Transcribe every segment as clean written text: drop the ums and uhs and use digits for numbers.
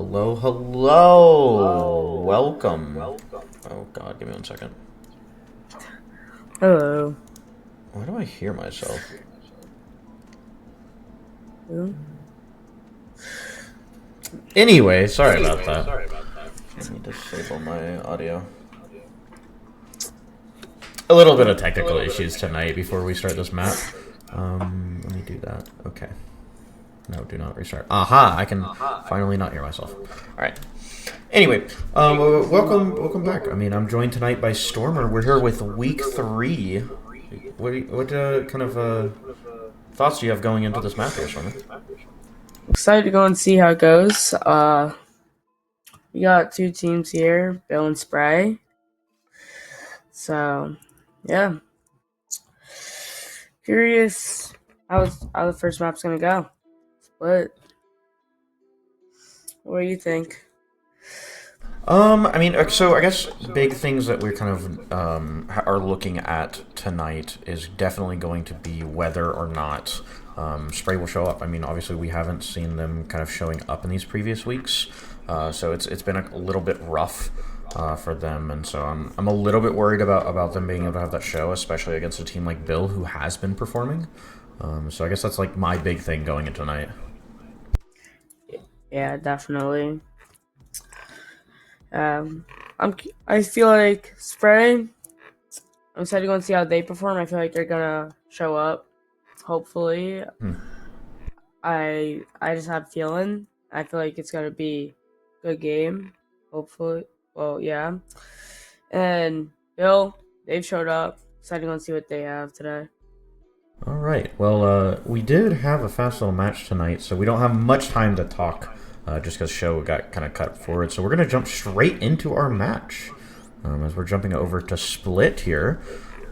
Hello, hello. Welcome. Oh god, give me 1 second. Hello. Why do I hear myself? Anyway, sorry about that. Let me disable my audio. A little bit of technical issues tonight before we start this map. Let me do that. Okay. No, do not restart. Aha! I can finally not hear myself. Alright. Anyway, welcome back. I mean, I'm joined tonight by Stormer. We're here with week 3. What kind of thoughts do you have going into this map here, Stormer? Excited to go and see how it goes. We got 2 teams here, Bill and SPRY. So, yeah. Curious how the first map's gonna go. What do you think? I mean, so I guess big things that we're kind of are looking at tonight is definitely going to be whether or not SPRY will show up. I mean, obviously we haven't seen them kind of showing up in these previous weeks, so it's been a little bit rough for them, and so I'm a little bit worried about them being able to have that show, especially against a team like Bill who has been performing. So I guess that's like my big thing going into tonight. Yeah, definitely. I feel like SPRY, I'm excited to go and see how they perform. I feel like they're gonna show up, hopefully. I just have a feeling. I feel like it's gonna be a good game, hopefully. Well, yeah. And Bill, they've showed up. Excited to go and see what they have today. Alright, well, we did have a fast little match tonight, so we don't have much time to talk, just because show got kind of cut forward. So we're going to jump straight into our match, as we're jumping over to Split here.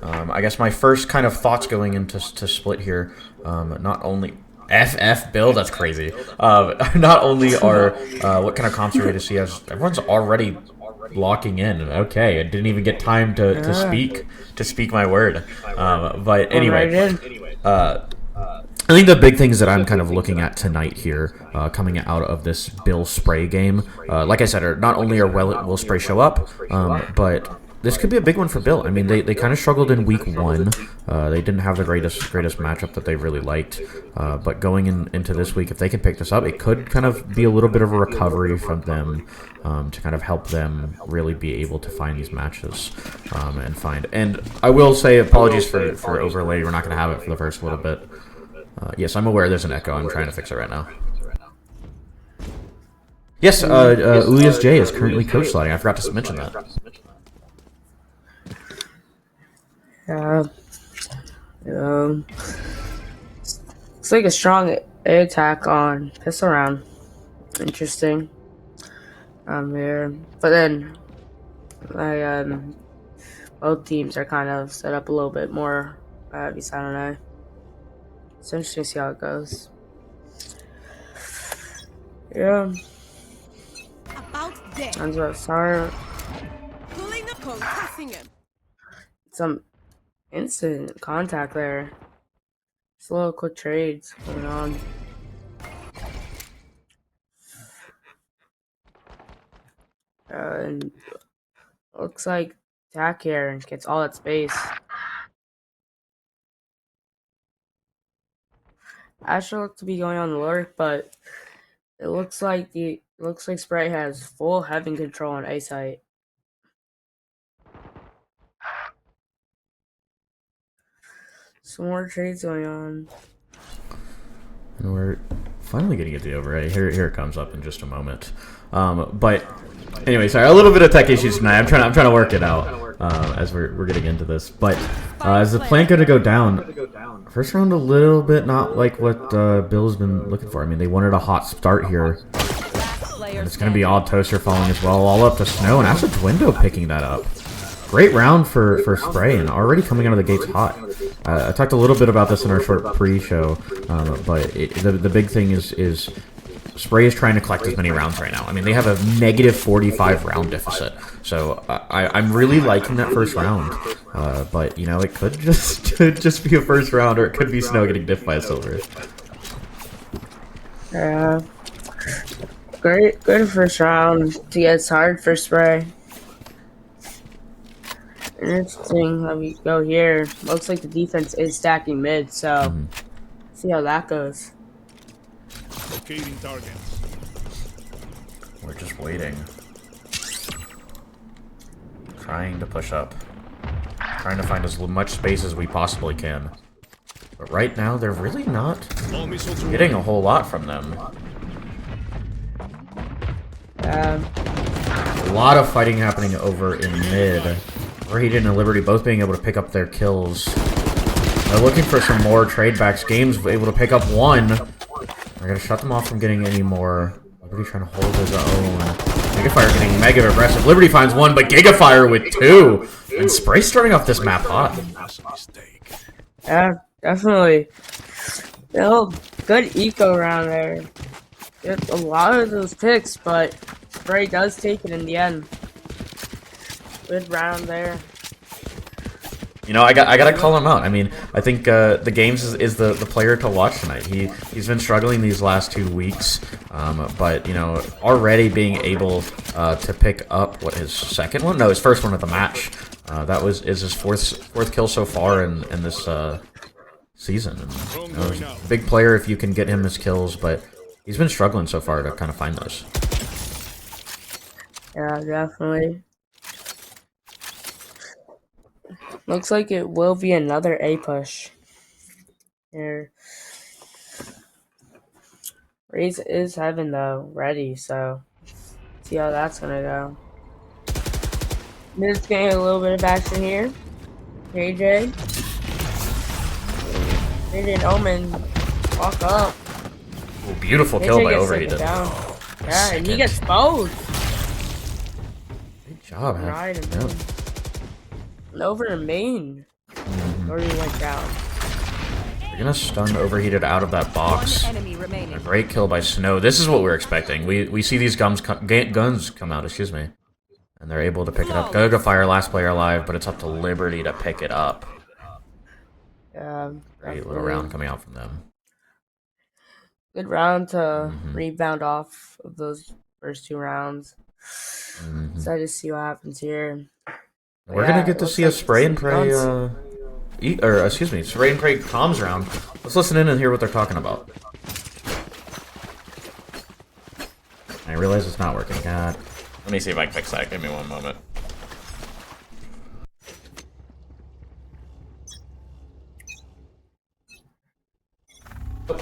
I guess my first kind of thoughts going into Split here, not only... FF Bill, that's crazy. Not only are, what kind of comps are we to see as everyone's already locking in. Okay, I didn't even get time to speak my word. But anyway, I think the big things that I'm kind of looking at tonight here, coming out of this Bill SPRY game, like I said, not only will SPRY show up, but this could be a big one for Bill. I mean, they kind of struggled in week 1. They didn't have the greatest matchup that they really liked. But going into this week, if they can pick this up, it could kind of be a little bit of a recovery from them to kind of help them really be able to find these matches and find. And I will say apologies for overlay. We're not going to have it for the first little bit. Yes, I'm aware there's an echo. I'm trying to fix it right now. Yes, Ulias J is currently coach sliding. I forgot to mention that. It's like a strong A attack on pistol round. Interesting. Here, but then, both teams are kind of set up a little bit more. Beside on A. It's interesting to see how it goes. Yeah. Sounds about sorry. Pulling the cone, passing him. Some instant contact there. Just little quick trades going on. And looks like Tack here gets all that space. Asher looks to be going on the lurk, but it looks like SPRY has full heaven control on A site. Some more trades going on. And we're finally getting it to over right. Here it comes up in just a moment. But anyway, sorry, a little bit of tech issues tonight. I'm trying to work it out as we're getting into this. But is the plan going to go down? First round a little bit not like what Bill's been looking for. I mean, they wanted a hot start here. And it's going to be Odd Toaster falling as well, all up to Snow, and Astrid Window picking that up. Great round for SPRY, and already coming out of the gates hot. I talked a little bit about this in our short pre-show, but the big thing is SPRY is trying to collect as many rounds right now. I mean, they have a negative 45 round deficit, so I'm really liking that first round. But you know, it could just be a first round, or it could be Snow getting diffed by a silver. Great, good first round to get started for SPRY. Interesting how we go here. Looks like the defense is stacking mid, so see how that goes. Locating target. We're just waiting. Trying to push up. Trying to find as much space as we possibly can. But right now, they're really not getting a whole lot from them. A lot of fighting happening over in mid. Raiden and Liberty both being able to pick up their kills. They're looking for some more trade backs. Game's able to pick up one. They're gonna shut them off from getting any more. Liberty trying to hold his own. Gigafire getting mega aggressive. Liberty finds one, but Gigafire with two. And SPRY starting off this map hot. Yeah, definitely. Still good eco around there. Get a lot of those picks, but SPRY does take it in the end. Good round there. You know, I gotta call him out. I mean, I think the Games is the player to watch tonight. He's been struggling these last 2 weeks, but you know, already being able to pick up his second one? No, his first one of the match. That is his fourth kill so far in this season. And, you know, he's a big player if you can get him his kills, but he's been struggling so far to kind of find those. Yeah, definitely. Looks like it will be another A push. Here. Raze is having though ready, so see how that's gonna go. Mid's getting a little bit of action here. KJ. KJ and Omen walk up. Ooh, beautiful kill by Overheated. Yeah, and he gets both. Good job, Right, yeah. and over to main. Already went down. We're gonna stun Overheated out of that box. A great kill by Snow. This is what we're expecting. We see these guns come out, excuse me. And they're able to pick it up. Gigafire, last player alive, but it's up to Liberty to pick it up. Great little round coming out from them. Good round to rebound off of those first 2 rounds. Excited to see what happens here. We're gonna get to see a Spray and Pray, Spray and Pray comms round. Let's listen in and hear what they're talking about. I realize it's not working. God. Let me see if I can fix that. Give me one moment.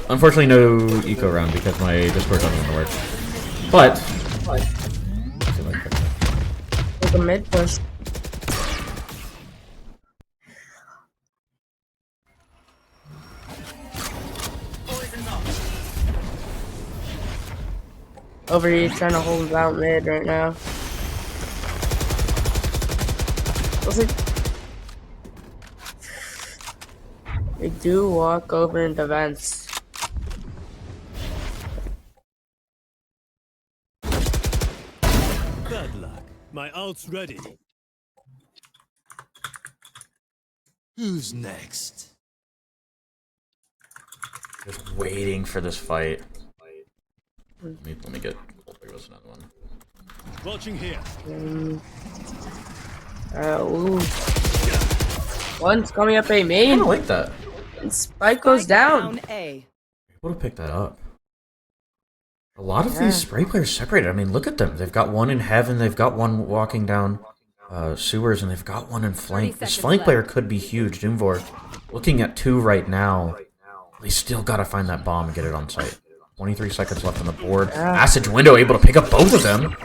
Unfortunately, no eco round because my Discord doesn't work. But let's see if I can fix that. Take a mid push. Over here trying to hold out mid right now. Looks like they do walk over into vents. Bad luck. My ult's ready. Who's next? Just waiting for this fight. Let me get. There goes another one. Watching here. Ooh. One's coming up A I main. don't like that. And Spike goes down. Able to pick that up. A lot of these Spray players separated. I mean, look at them. They've got one in heaven. They've got one walking down sewers, and they've got one in flank. This flank player could be huge. Doomvor looking at 2 right now. They still gotta find that bomb and get it on site. 23 seconds left on the board. Passage window able to pick up both of them.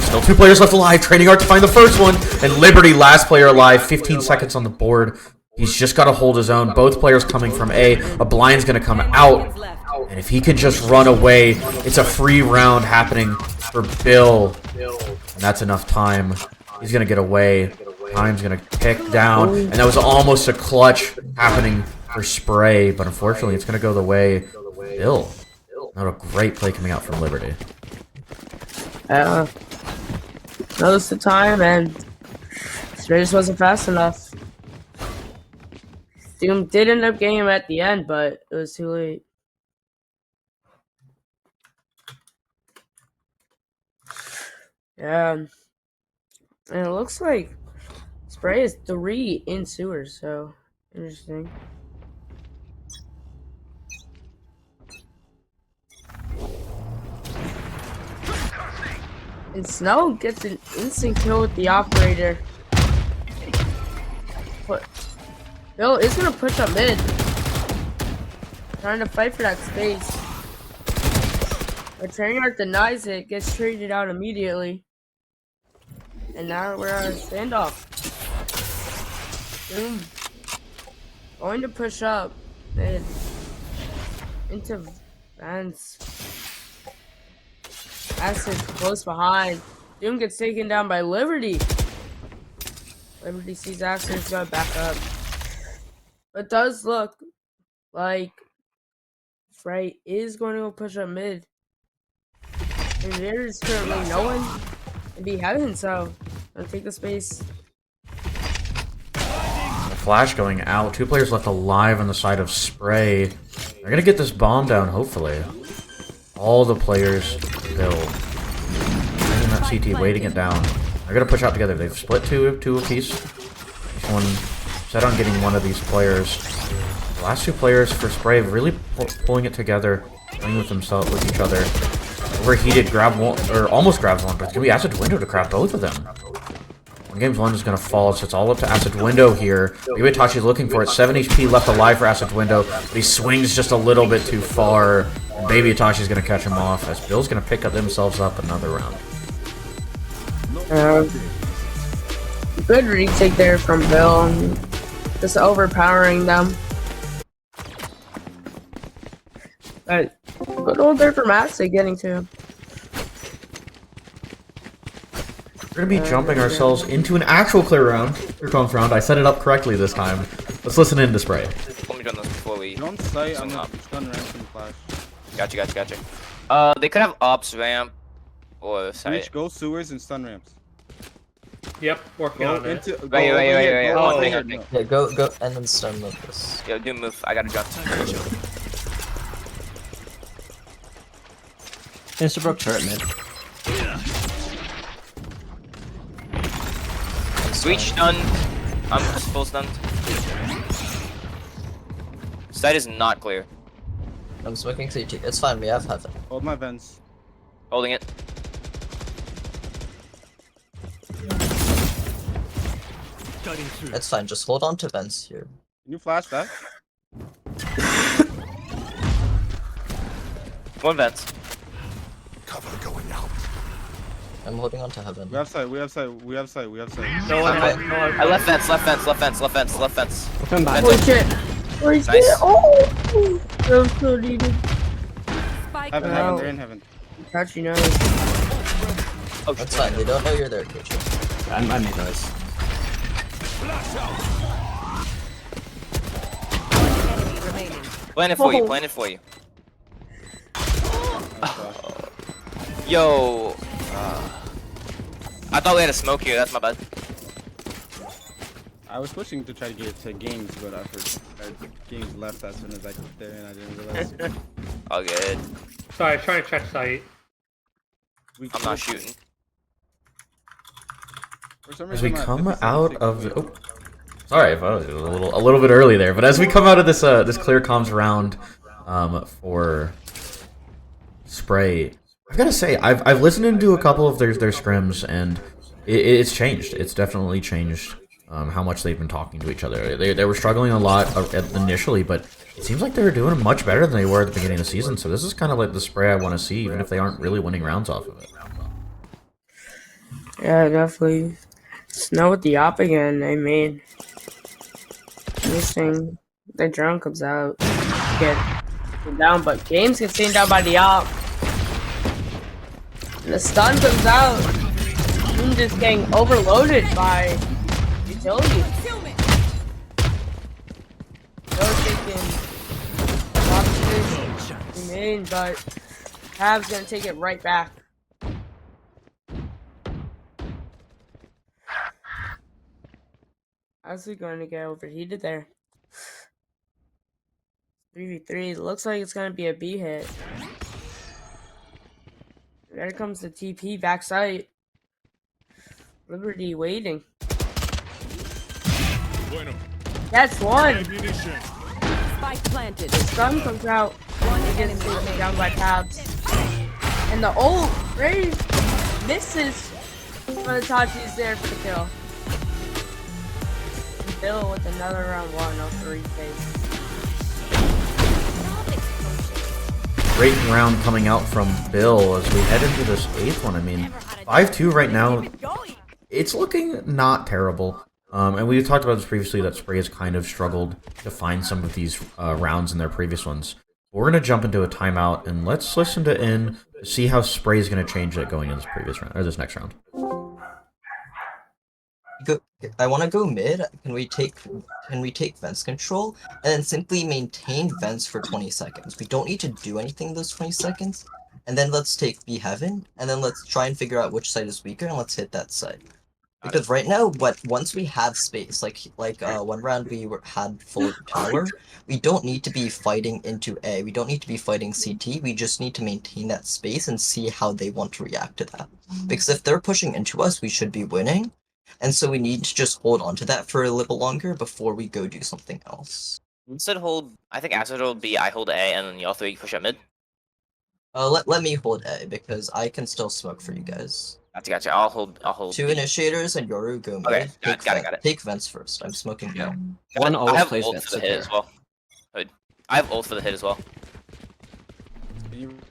Still 2 players left alive. Training Art to find the first one. And Liberty, last player alive. 15 seconds on the board. He's just got to hold his own. Both players coming from A. A blind's going to come out. And if he can just run away, it's a free round happening for Bill. And that's enough time. He's going to get away. Time's going to tick down. And that was almost a clutch happening for SPRY. But unfortunately, it's going to go the way of Bill. Not a great play coming out from Liberty. Notice the time, and SPRY just wasn't fast enough. Doom did end up getting him at the end, but it was too late. Yeah. And it looks like SPRY is 3 in sewers, so interesting. And Snow gets an instant kill with the operator. But Bill is gonna push up mid. Trying to fight for that space. But Trainyard denies it, gets traded out immediately. And now we're at a standoff. Boom. Going to push up mid. Into Vance. Acid close behind. Doom gets taken down by Liberty. Liberty sees Acid's going back up. But does look like SPRY is going to go push up mid. And there is currently no one to be heaven, so I'll take the space. The flash going out. 2 players left alive on the side of SPRY. They're gonna get this bomb down, hopefully. All the players build. In that CT, waiting it down. They're gonna push out together. They've split two apiece. Each one set on getting one of these players. The last 2 players for SPRY really pulling it together, playing with themselves, with each other. Overheated, grab one, or almost grabs one, but it's gonna be Acid Window to grab both of them. One game's one is gonna fall, so it's all up to Acid Window here. Baby Itachi's looking for it. 7 HP left alive for Acid Window, but he swings just a little bit too far. And Baby Itachi's gonna catch him off as Bill's gonna pick up themselves up another round. Good retake there from Bill. Just overpowering them. But good old there for Acid getting to him. We're gonna be jumping ourselves into an actual clear round. Here comes round. I set it up correctly this time. Let's listen in to SPRY. Let me run this before we. Don't say I'm not stun ramp and flash. Gotcha. They could have ops ramp or site. Reach, go sewers and stun ramps. Yep, working Go on it. into. Wait. Oh, One thing. Yeah, go, and then stun with this. Yo, do move. I gotta jump. Mr. Broke turret mid. Breach stunned. I'm full stunned. Site is not clear. I'm smoking CT. It's fine, we have heaven. Hold my vents. Holding it. Cutting through. It's fine, just hold on to vents here. Can you flash that? One vent. Cover going out. I'm holding on to heaven. We have sight. No one, I left fence. Come back. Holy shit! Holy Nice. shit! Oh! That was so needed. Spike Heaven, Wow. they're in heaven. Itachi knows. Oh, That's fine, they don't know you're there, Coach. I made noise. remaining. Planted for you. Yo. I thought we had a smoke here. That's my bad. I was pushing to try to get to games, but I heard games left as soon as I got there, and I didn't realize. All good. sorry, trying to check site. I'm not shooting. For some As we reason, my come 56 out of the... Oh. Sorry, if I was a little bit early there, but as we come out of this this clear comms round for SPRY, I've got to say I've listened into a couple of their scrims, and it's changed. It's definitely changed how much they've been talking to each other. They were struggling a lot initially, but it seems like they're doing much better than they were at the beginning of the season. So this is kind of like the SPRY I want to see, even if they aren't really winning rounds off of it. Yeah, definitely. Snow with the op again. I mean, this thing, the drone comes out, get down, but games get taken down by the op. And the stun comes out. I'm just getting overloaded by utility. Concealment. No taking boxes remain, but Hab's gonna take it right back. How's he going to get overheated there? 3v3. Looks like it's going to be a B hit. There comes the TP backside. Liberty waiting. Bueno. That's one. Ammunition. Spike planted. Stun comes out. One He gets enemy taken remaining. down by tabs. And the ult, Ray misses. But Itachi's there for the kill. Bill with another round 1 of 3 phase. Great round coming out from Bill as we head into this 8th one. I mean, 5-2 right now. It's looking not terrible. And we talked about this previously that SPRY has kind of struggled to find some of these rounds in their previous ones. We're going to jump into a timeout and let's listen to In to see how SPRY is going to change it going in this previous round or this next round. I want to go mid. Can we take vents control and then simply maintain vents for 20 seconds? We don't need to do anything those 20 seconds. And then let's take B heaven and then let's try and figure out which side is weaker and let's hit that side. Because right now, once we have space, like one round had full tower, we don't need to be fighting into A. We don't need to be fighting CT. We just need to maintain that space and see how they want to react to that. Because if they're pushing into us, we should be winning. And so we need to just hold on to that for a little longer before we go do something else. Instead hold, I think Acid hold B, I hold A, and then y'all 3 push up mid. Let me hold A because I can still smoke for you guys. Gotcha. I'll hold. 2 B. initiators and Yoru go mid. Okay, got it. Take vents first. I'm smoking B. One I always have plays ult vents for the up hit here. as well. I have ult for the hit as well.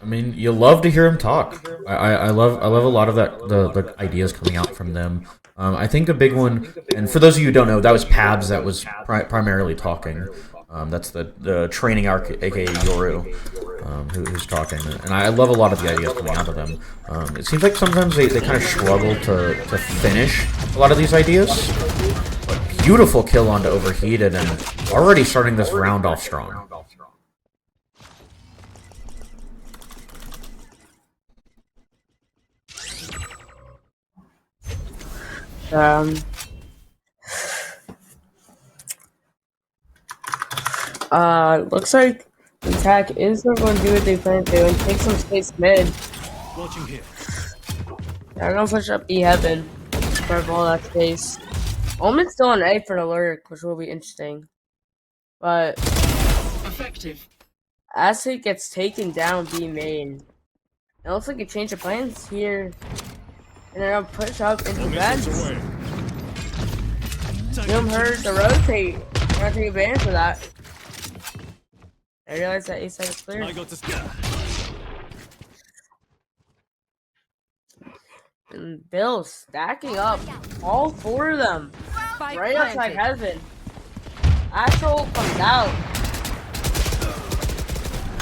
I mean, you love to hear him talk. I love a lot of the ideas coming out from them. I think a big one, and for those of you who don't know, that was Pabs that was primarily talking. That's the training arc, aka Yoru, who's talking. And I love a lot of the ideas coming out of them. It seems like sometimes they kind of struggle to finish a lot of these ideas. But beautiful kill onto Overheated and already starting this round off strong. Looks like attack is not going to do what they plan to and take some space mid. Watching here. They're going to push up E heaven for all that space. Omen's still on A for the lurk, which will be interesting. But Effective. Acid gets taken down B main. It looks like a change of plans here. And they're going to push up into vents. Doom heard to rotate. They're going to take advantage of that. I realize that A side is clear. I got the scan. And Bill stacking up all 4 of them. Spike Right outside planted. heaven. Astral comes out.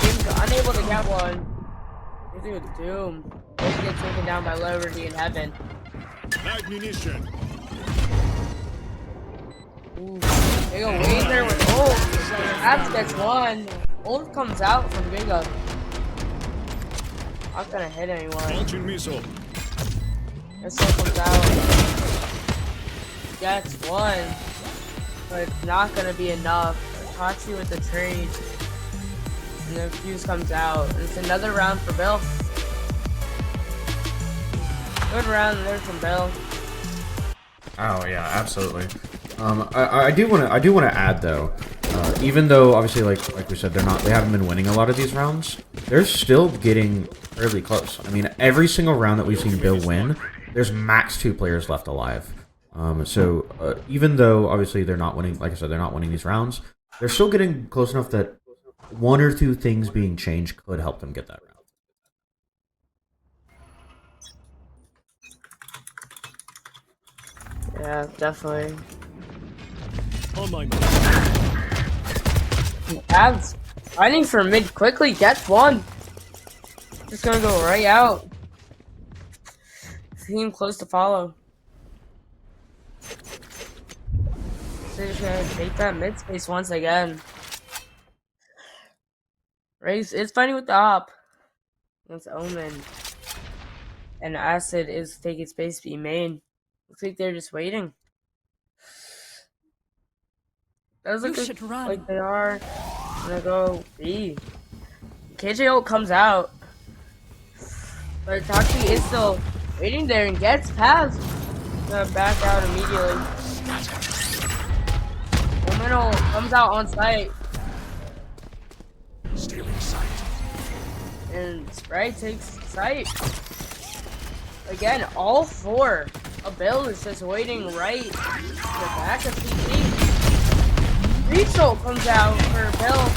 Doom's unable to get one. Dude, Doom. Both get taken down by Liberty in heaven. Ammunition. Ooh. They go way there with ult. Abs gets one. Ult comes out from Giga. Not gonna hit anyone. Launching missile. This one comes out. Gets one. But it's not gonna be enough. Tachi with the trade. And the fuse comes out. And it's another round for Bill. Good round there from Bill. Oh yeah, absolutely. I do want to add though, even though obviously like we said they haven't been winning a lot of these rounds, they're still getting fairly close. I mean, every single round that we've seen Bill win, there's max 2 players left alive. So even though obviously they're not winning, like I said, they're not winning these rounds, they're still getting close enough that 1 or 2 things being changed could help them get that round. Yeah, definitely. On my Abs fighting for mid quickly, gets one. Just gonna go right out. Team close to follow. So he's gonna take that mid space once again. Race is fighting with the op. That's Omen. And Acid is taking space B main. Looks like they're just waiting. Does look like they are gonna go B. KJ ult comes out. But Tachi is still waiting there and gets past. gonna back out immediately. Middle comes out on site. Stealing sight. And SPRY takes site. Again, all four. A Bill is just waiting right in the back of CT. Rachel comes out for Bill.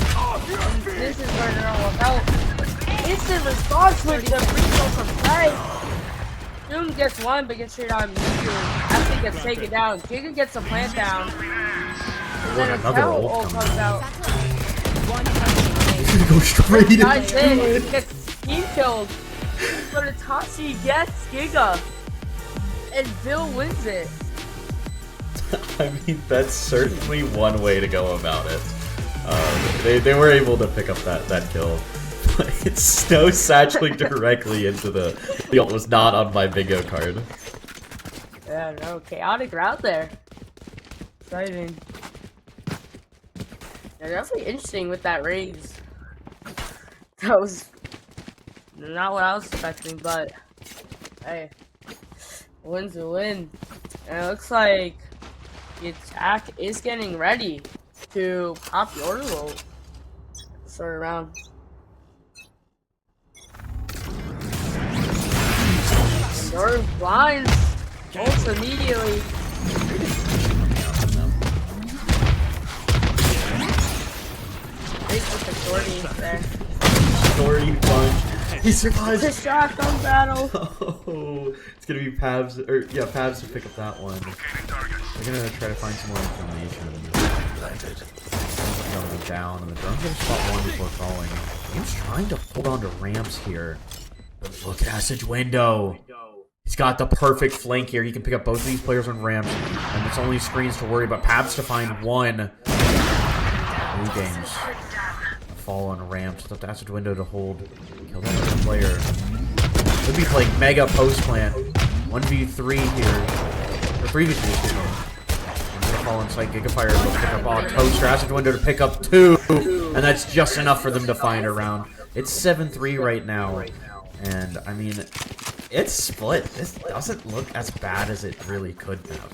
And this is where they're all about. Instant response with the Rachel from site. Doom gets one, but gets straight out immediately. After he gets taken down, Giga gets a plant down. And then a Tell ult comes out. He's gonna go straight in. Nice in. He gets team killed. But Itachi gets Giga. And Bill wins it. I mean, that's certainly one way to go about it. They were able to pick up that kill. But it's snow satchling directly into the ult was not on my bingo card. Yeah, no, chaotic route there. Exciting. Yeah, definitely interesting with that raise. That was not what I was expecting, but hey, win's a win. And it looks like the attack is getting ready to pop the order roll. Start around. Door blinds. Ults immediately. Great with the shorty there. Shorty punch. He survives. It's a shotgun battle. Oh, it's gonna be Pabs, or yeah, Pabs to pick up that one. We're gonna try to find some more information. Going down, and the drone's gonna spot one before falling. He's trying to hold on to ramps here. But look, Passage Window. He's got the perfect flank here. He can pick up both of these players on ramps, and it's only screens to worry about. Pabs to find one. Blue games. Fall on ramps. The Passage Window to hold. Kill that other player. Could be playing mega post plant. 1v3 here. Or 3v3, excuse me. I'm gonna fall in sight. Gigafire will pick up on Toaster. Passage Window to pick up 2. And that's just enough for them to find a round. It's 7-3 right now. And, I mean, it's split. This doesn't look as bad as it really could have.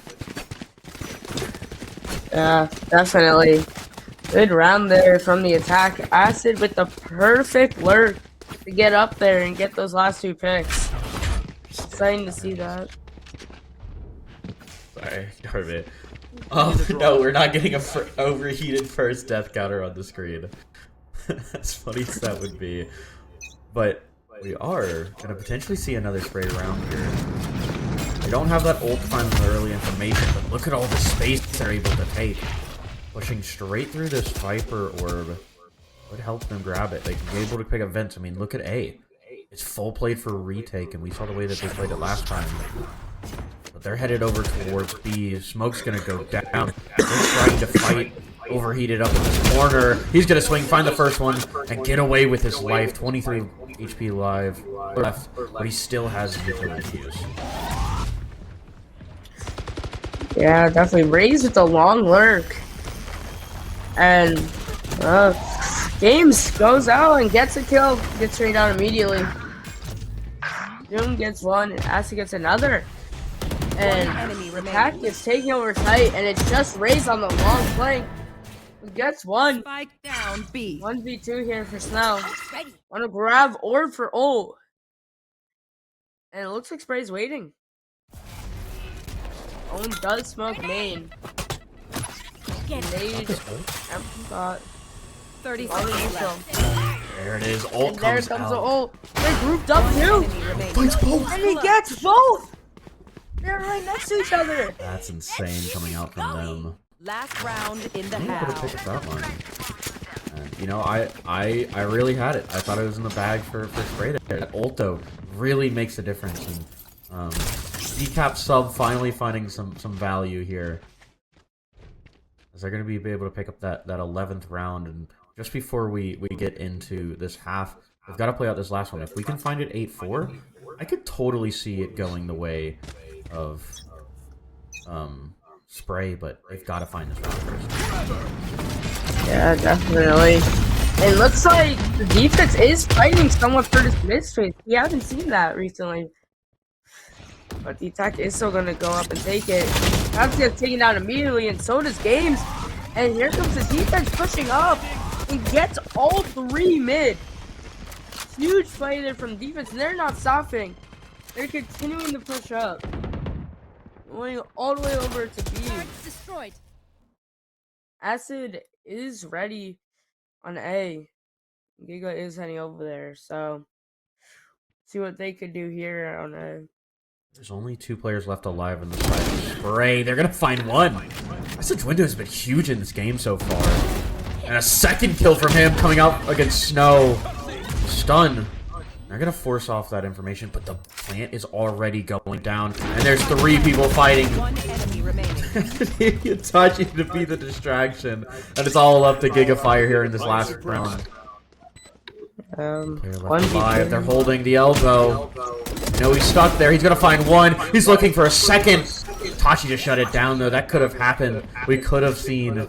Yeah, definitely. Good round there from the attack. Acid with the perfect lurk to get up there and get those last 2 picks. Exciting to see that. Sorry, darn it. Oh, no, we're not getting a overheated first death counter on the screen. As funny as that would be. But we are going to potentially see another SPRY round here. We don't have that ult to find the early information, but look at all the space they're able to take. Pushing straight through this Viper orb would help them grab it. They can be able to pick up vents. I mean, look at A. It's full played for retake, and we saw the way that they played it last time. But they're headed over towards B. Smoke's going to go down. They're trying to fight. Overheated up in this corner. He's going to swing, find the first one, and get away with his life. 23 HP live left, but he still has utility use. Yeah, definitely. Raze with the long lurk. And Games goes out and gets a kill. Gets straight out immediately. Doom gets one, and Acid gets another. And Attack gets taken over tight, and it's just Raze on the long flank. Gets one. Spike down B. 1v2 here for Snow. Wanna grab orb for ult. And it looks like SPRY's waiting. Owen does smoke main. Nade. Got 30 seconds left. There it is. Ult and there comes comes out. the ult. They're grouped up too. Fights both. And he gets both. They're right next to each other. That's insane coming out from them. Last round in the I'm able to half. pick up that one. And, you know, I really had it. I thought it was in the bag for SPRY there. That ult though really makes a difference. And decap sub finally finding some value here. As they're going to be able to pick up that 11th round. And just before we get into this half, we've got to play out this last one. If we can find it 8-4, I could totally see it going the way of SPRY, but they've got to find this round first. Yeah, definitely. It looks like the defense is fighting somewhat for this mid space. We haven't seen that recently. But the attack is still gonna go up and take it. That's gets taken down immediately, and so does Games. And here comes the defense pushing up. It gets all 3 mid. Huge play there from defense, and they're not stopping. They're continuing to push up. Going all the way over to B. Destroyed. Acid is ready on A. Giga is heading over there, so see what they could do here on A. There's only 2 players left alive in the side. SPRY, they're gonna find one. Message window has been huge in this game so far. And a second kill from him coming out against Snow. Stun. They're gonna force off that information, but the plant is already going down. And there's 3 people fighting. One enemy remaining. Itachi to be the distraction. And it's all up to Gigafire here in this last round. Player left alive. They're holding the elbow. You know, he's stuck there. He's gonna find one. He's looking for a second. Tachi just shut it down, though. That could have happened. We could have seen the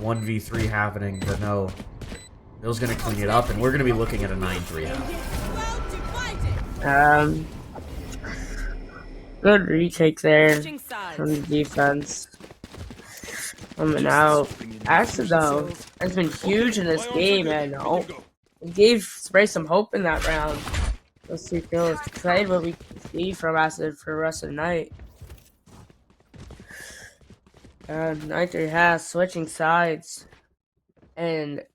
1v3 happening, but no. Bill's gonna clean it up, and we're gonna be looking at a 9-3 half. Good retake there Switching sides. from the defense. Coming out. Acid, though, has been huge in this game, and it gave SPRY some hope in that round. Those 2 kills. Excited what we see from Acid for the rest of the night. 9-3 has switching sides, and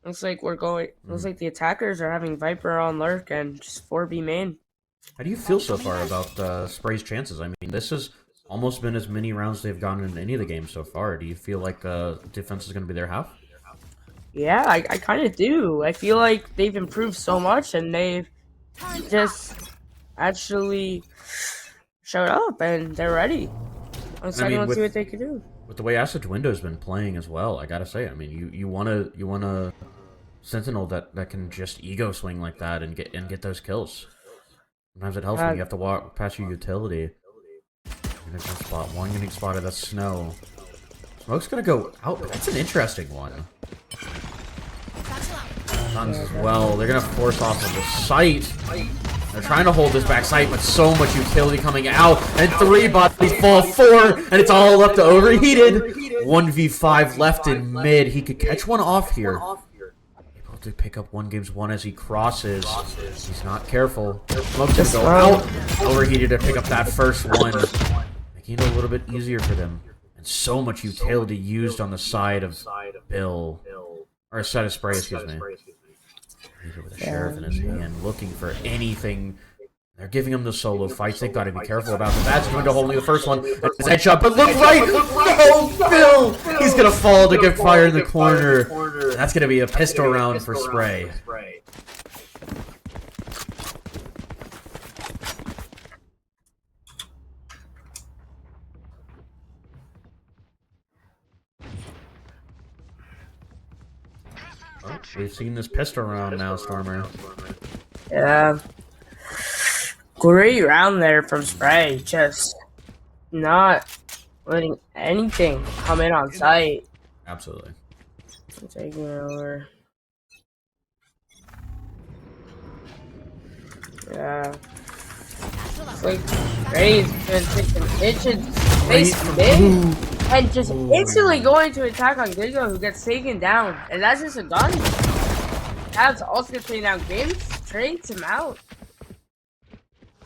looks like looks like the attackers are having Viper on lurk and just 4B main. How do you feel so far about SPRY's chances? I mean, this has almost been as many rounds they've gotten in any of the games so far. Do you feel like defense is going to be their half? Yeah, I kind of do. I feel like they've improved so much, and they've just actually showed up, and they're ready. I'm excited to see what they can do. With the way Acid Window's been playing as well, I gotta say, I mean, you want a Sentinel that can just ego swing like that and get those kills. Sometimes it helps when you have to walk past your utility. One getting spotted. That's Snow. Smoke's gonna go out, but that's an interesting one. Guns as well. They're gonna force off of the site. They're trying to hold this back site, but so much utility coming out, and 3 bodies fall, 4, and it's all up to Overheated. 1v5 left in mid. He could catch one off here. Able to pick up 1-1 as he crosses. He's not careful. Smoke's gonna go out. Overheated to pick up that first one, making it a little bit easier for them. And so much utility used on the side of Bill, or side of SPRY, excuse me. With a sheriff in his hand, looking for anything. They're giving him the solo fights. They gotta be careful about them. That's going to holding the first one. It's headshot, but look right! No, Bill! He's gonna fall to get fire in the corner. That's gonna be a pistol round for SPRY. Oh, we've seen this pistol round now, Stormer. Yeah. Great round there from SPRY. Just not letting anything come in on sight. Absolutely. Taking it over. Yeah. It's like SPRY's been taking itches face mid and just instantly going to attack on Giga, who gets taken down. And that's just a gun. That's also gonna take down Games, trades him out.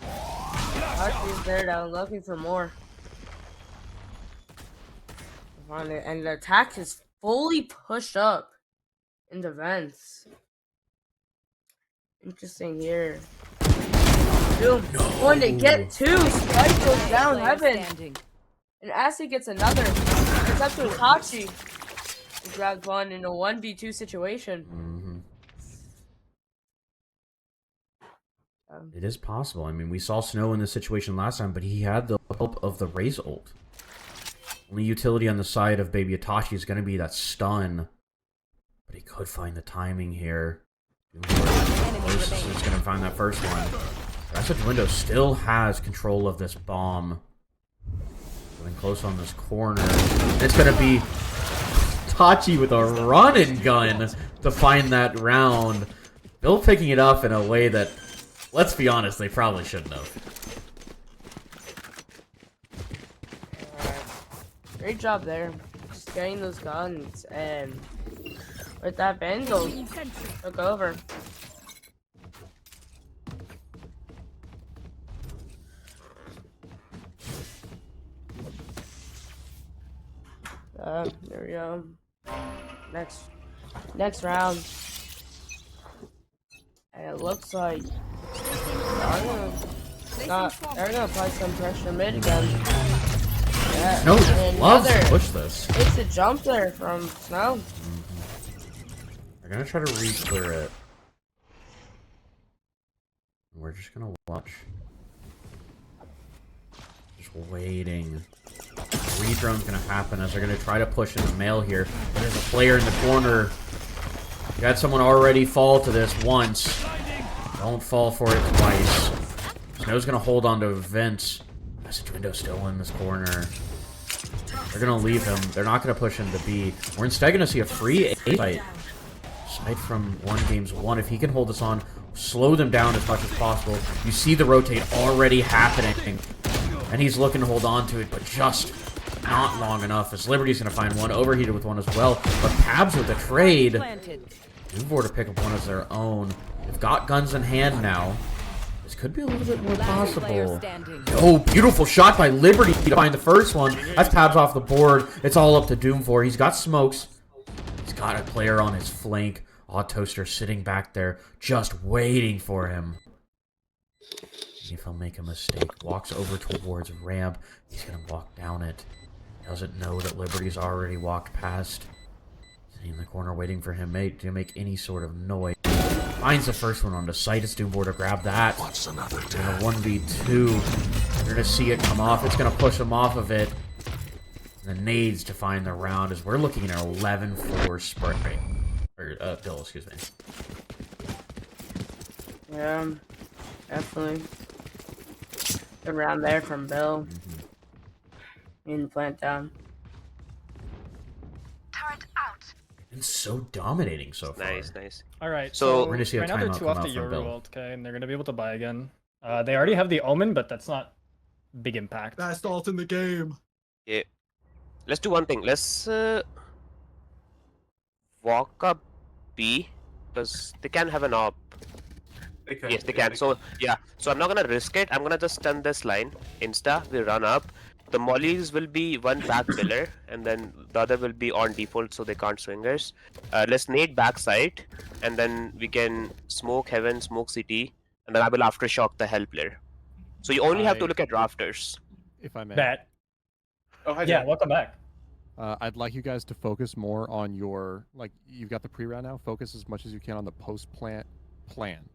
He's there though, looking for more. And the attack is fully pushed up in the vents. Interesting here. Boom. Going to get 2. SPRY goes down heaven. And Acid gets another. It's up to Itachi. He grabs one in a 1v2 situation. It is possible. I mean, we saw Snow in this situation last time, but he had the help of the Raze ult. Only utility on the side of Baby Itachi is going to be that stun. But he could find the timing here. He's going to find that first one. Message Window still has control of this bomb. Getting close on this corner. It's going to be Tachi with a run and gun to find that round. Bill picking it up in a way that, let's be honest, they probably shouldn't have. Great job there. Just getting those guns and with that Vandal took over. There we go. Next round. And it looks like they're gonna apply some pressure mid again. Yeah. No, and loves to another- push this. It's a jump there from Snow. They're gonna try to re-clear it. We're just gonna watch. Just waiting. Redrone's gonna happen as they're gonna try to push in the mail here. There's a player in the corner. You got someone already fall to this once. Don't fall for it twice. Snow's gonna hold on to Vince. Message window still in this corner. They're gonna leave him. They're not gonna push him to B. We're instead gonna see a free A fight. Side from one game's one. If he can hold this on, slow them down as much as possible. You see the rotate already happening. And he's looking to hold on to it, but just not long enough. As Liberty's gonna find one, overheated with one as well. But Pabs with the trade. Move to pick up one as their own. They've got guns in hand now. This could be a little bit more possible. Oh, beautiful shot by Liberty to find the first one. That's Pabs off the board. It's all up to Doom4. He's got smokes. He's got a player on his flank. Odd Toaster sitting back there, just waiting for him. If he'll make a mistake, walks over towards ramp. He's gonna walk down it. Doesn't know that Liberty's already walked past. Sitting in the corner waiting for him to make any sort of noise. Finds the first one on the site. It's Doom4 to grab that. What's another day? And a 1v2. You're gonna see it come off. It's gonna push him off of it. The nades to find the round as we're looking at an 11-4 SPRY. Or, Bill, excuse me. Yeah, definitely. Good round there from Bill. In the plant down. Turret out. It's so dominating so far. Nice. Alright, So, we're gonna see a right now they're timeout 2 come off out the from Yoru Bill. ult, okay, and they're gonna be able to buy again. They already have the Omen, but that's not big impact. Best ult in the game. Yeah. Let's do one thing. Let's walk up B because they can have an op. Yes, they can. So yeah. So I'm not gonna risk it. I'm gonna just stun this line. Insta. We run up. The mollies will be one back pillar, and then the other will be on default, so they can't swingers. Let's nade backside, and then we can smoke heaven, smoke city, and then I will aftershock the hell player. So you only have to look at rafters. If I may. Bet. Oh, hi, Yeah, Jack. welcome back. I'd like you guys to focus more on your, like, you've got the pre-round now. Focus as much as you can on the post-plant plan.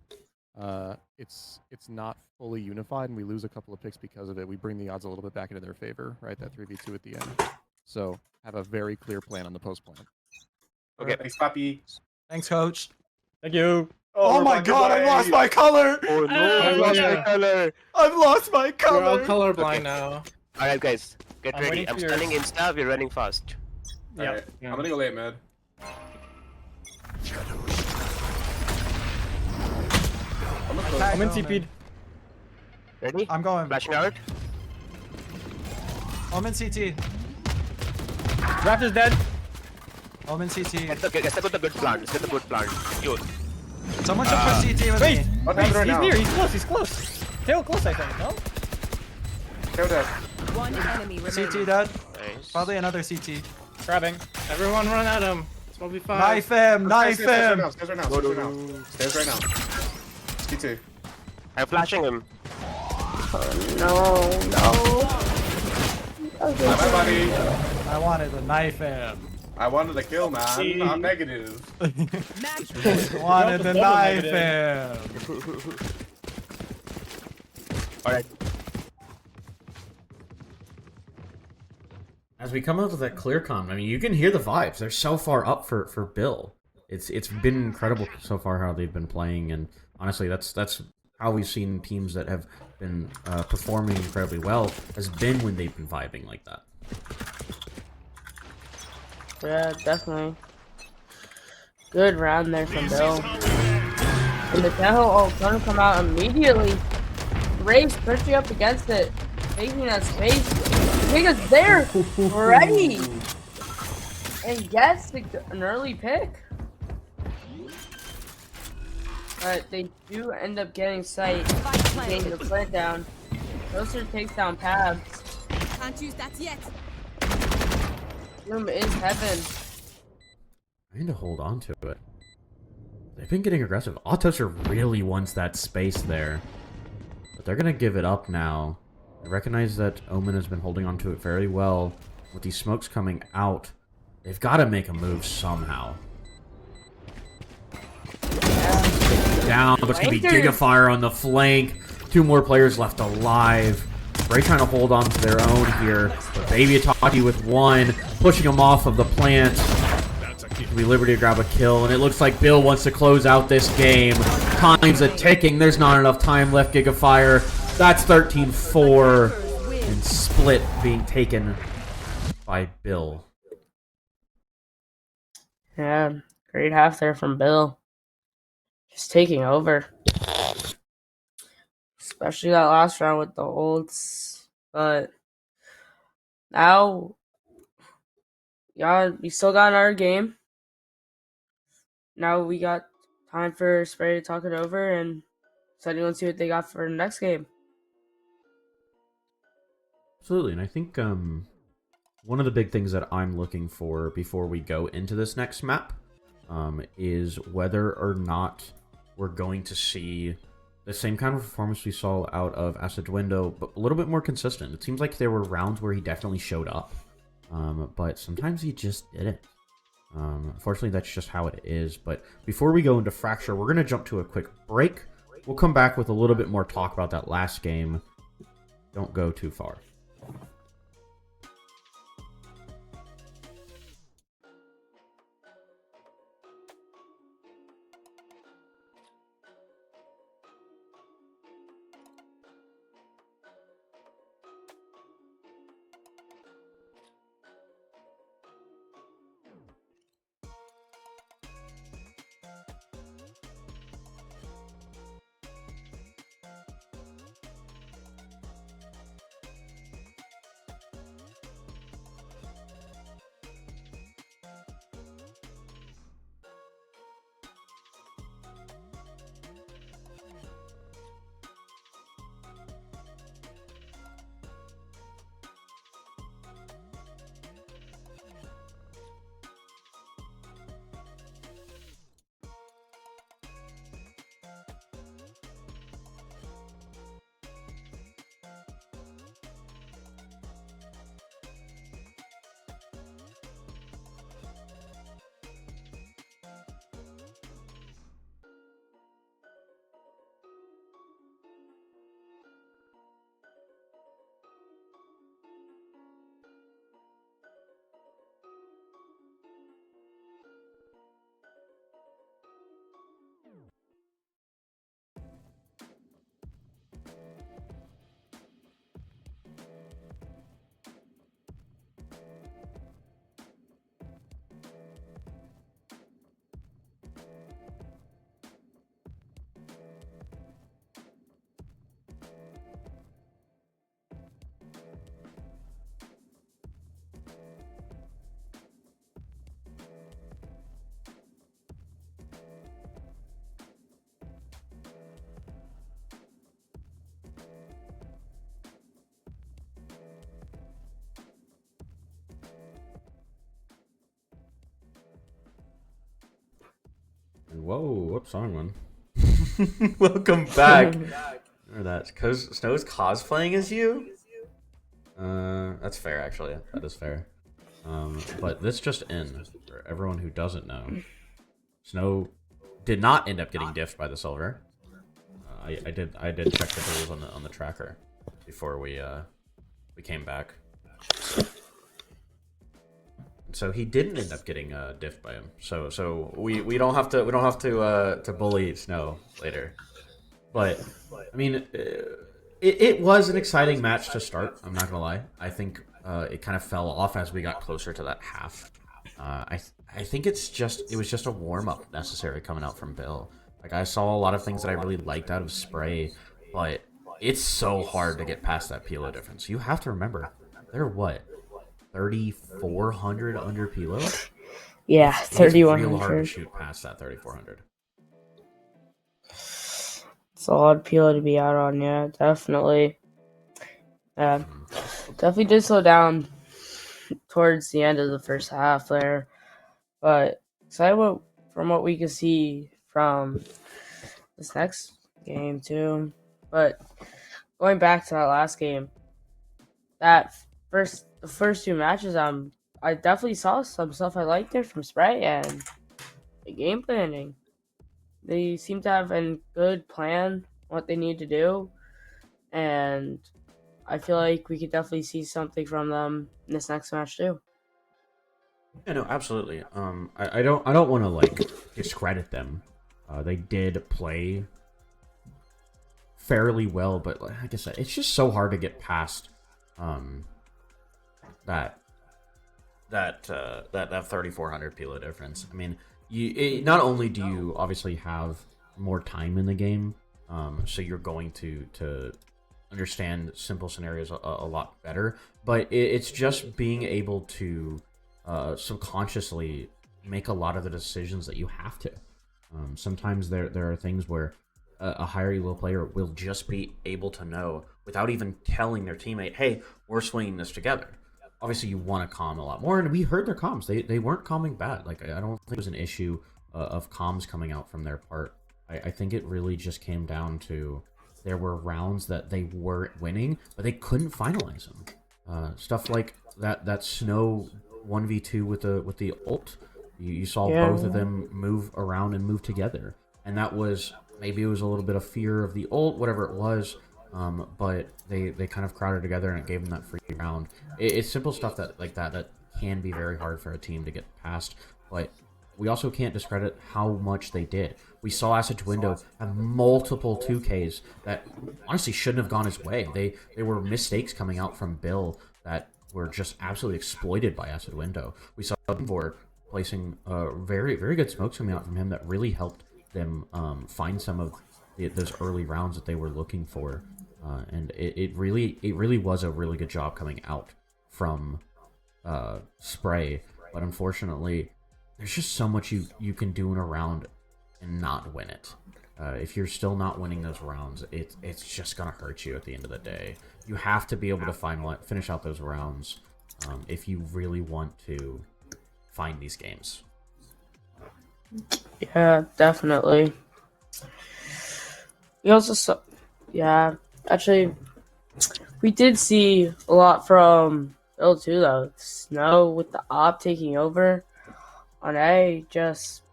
It's not fully unified, and we lose a couple of picks because of it. We bring the odds a little bit back into their favor, right? That 3v2 at the end. So have a very clear plan on the post-plan. Okay, thanks, Papi. Thanks, coach. Thank you. Oh my god, I lost my color! Oh no, I lost my color. I've lost my color! We're all colorblind now. Alright guys, get I'm ready. waiting I'm for stunning yours. insta, we're running fast. Yeah. Alright, I'm gonna go late, man. I'm in TP'd. Ready? I'm going. Flashing out. I'm in CT. Raptor's dead. I'm in CT. Get the good plant. Let's get the good plant. Yo. Someone jump for CT with Wait, me. What he's, happened right he's now? near. He's close. Tail close, I think. No. Go there. One enemy remaining. CT dead. Nice. Probably another CT. Grabbing. Everyone run at him. It's 1v5. Knife him! Knife him! Stairs right now. Stairs right now. T2. I'm flashing him. No. Bye, buddy. I wanted to knife him. I wanted to kill, man. I'm negative. Match I wanted to Double knife negative. him. Alright. As we come out of that clear comm, I mean, you can hear the vibes. They're so far up for Bill. It's been incredible so far how they've been playing, and honestly, that's how we've seen teams that have been performing incredibly well has been when they've been vibing like that. Yeah, definitely. Good round there from Bill. And the Tahoe ult gonna come out immediately. Race pushing up against it. taking that space. Giga's there, ready, and gets an early pick. But they do end up getting sight, getting the plant down. Roaster takes down Pabs. Can't use that yet. Room is heaven. I need to hold on to it. They've been getting aggressive. Autosser really wants that space there. But they're going to give it up now. I recognize that Omen has been holding on to it very well. With these smokes coming out, they've got to make a move somehow. Down, but it's going to be Gigafire on the flank. 2 more players left alive. Ray trying to hold on to their own here. But Baby Ataki with 1, pushing him off of the plant. It'll be Liberty to grab a kill, and it looks like Bill wants to close out this game. Time's a ticking. There's not enough time left, Gigafire. That's 13-4. And Split being taken by Bill. Yeah, great half there from Bill. Just taking over. Especially that last round with the ults. But now, yeah, we still got another game. Now we got time for SPRY to talk it over and excited to see what they got for the next game. Absolutely, and I think one of the big things that I'm looking for before we go into this next map is whether or not we're going to see the same kind of performance we saw out of Acid Window, but a little bit more consistent. It seems like there were rounds where he definitely showed up, but sometimes he just didn't. Unfortunately, that's just how it is. But before we go into Fracture, we're going to jump to a quick break. We'll come back with a little bit more talk about that last game. Don't go too far. Whoa, whoops, wrong one. Welcome back. Or that's because Snow's cosplaying as you? That's fair, actually. That is fair. But this just in, for everyone who doesn't know, Snow did not end up getting diffed by the silver. I did check the rules on the tracker before we came back. So he didn't end up getting diffed by him. So we don't have to bully Snow later. But I mean, it was an exciting match to start. I'm not gonna lie. I think it kind of fell off as we got closer to that half. I think it was just a warm up necessary coming out from Bill. Like I saw a lot of things that I really liked out of SPRY, but it's so hard to get past that Pilo difference. You have to remember, they're what, 3,400 under Pilo? Yeah, It's real hard to 3,100. shoot past that 3,400. It's a lot of Pilo to be out on, yeah, definitely. Yeah, definitely did slow down towards the end of the first half there. But excited from what we can see from this next game too. But going back to that last game, the first two matches, I definitely saw some stuff I liked there from SPRY and the game planning. They seem to have a good plan what they need to do, and I feel like we could definitely see something from them in this next match too. Yeah, no, absolutely. I don't want to like discredit them. They did play fairly well, but like I said, it's just so hard to get past that 3,400 Pilo difference. I mean, not only do you obviously have more time in the game, so you're going to understand simple scenarios a lot better, but it's just being able to subconsciously make a lot of the decisions that you have to. Sometimes there are things where a higher elo player will just be able to know without even telling their teammate, hey, we're swinging this together. Obviously, you want to calm a lot more, and we heard their comms. They weren't calming bad. Like, I don't think it was an issue of comms coming out from their part. I think it really just came down to there were rounds that they weren't winning, but they couldn't finalize them. Stuff like that snow 1v2 with the ult. You saw both of them move around and move together, and that was maybe it was a little bit of fear of the ult, whatever it was. But they kind of crowded together and it gave them that free round. It's simple stuff that can be very hard for a team to get past, but we also can't discredit how much they did. We saw Acid Window have multiple 2Ks that honestly shouldn't have gone his way. They were mistakes coming out from Bill that were just absolutely exploited by Acid Window. We saw Vor placing very, very good smokes coming out from him that really helped them find some of those early rounds that they were looking for. And it really was a really good job coming out from SPRY, but unfortunately, there's just so much you can do in a round and not win it. If you're still not winning those rounds, it's just gonna hurt you at the end of the day. You have to be able to finish out those rounds if you really want to find these games. Yeah, definitely. We also saw, yeah, actually, we did see a lot from Bill too, though. Snow with the op taking over on A, just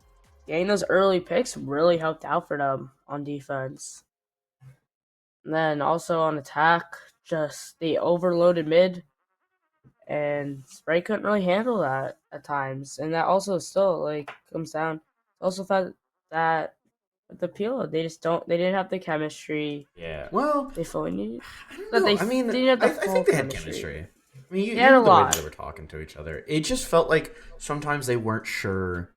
getting those early picks really helped out for them on defense. And then also on attack, just they overloaded mid, and SPRY couldn't really handle that at times. And that also still like comes down. Also fact that with the Pilo, they didn't have the chemistry. Yeah. Well, They fully needed. I don't know. I mean, I think they had chemistry. I mean, you had know a the way lot. that they were talking to each other. It just felt like sometimes they weren't sure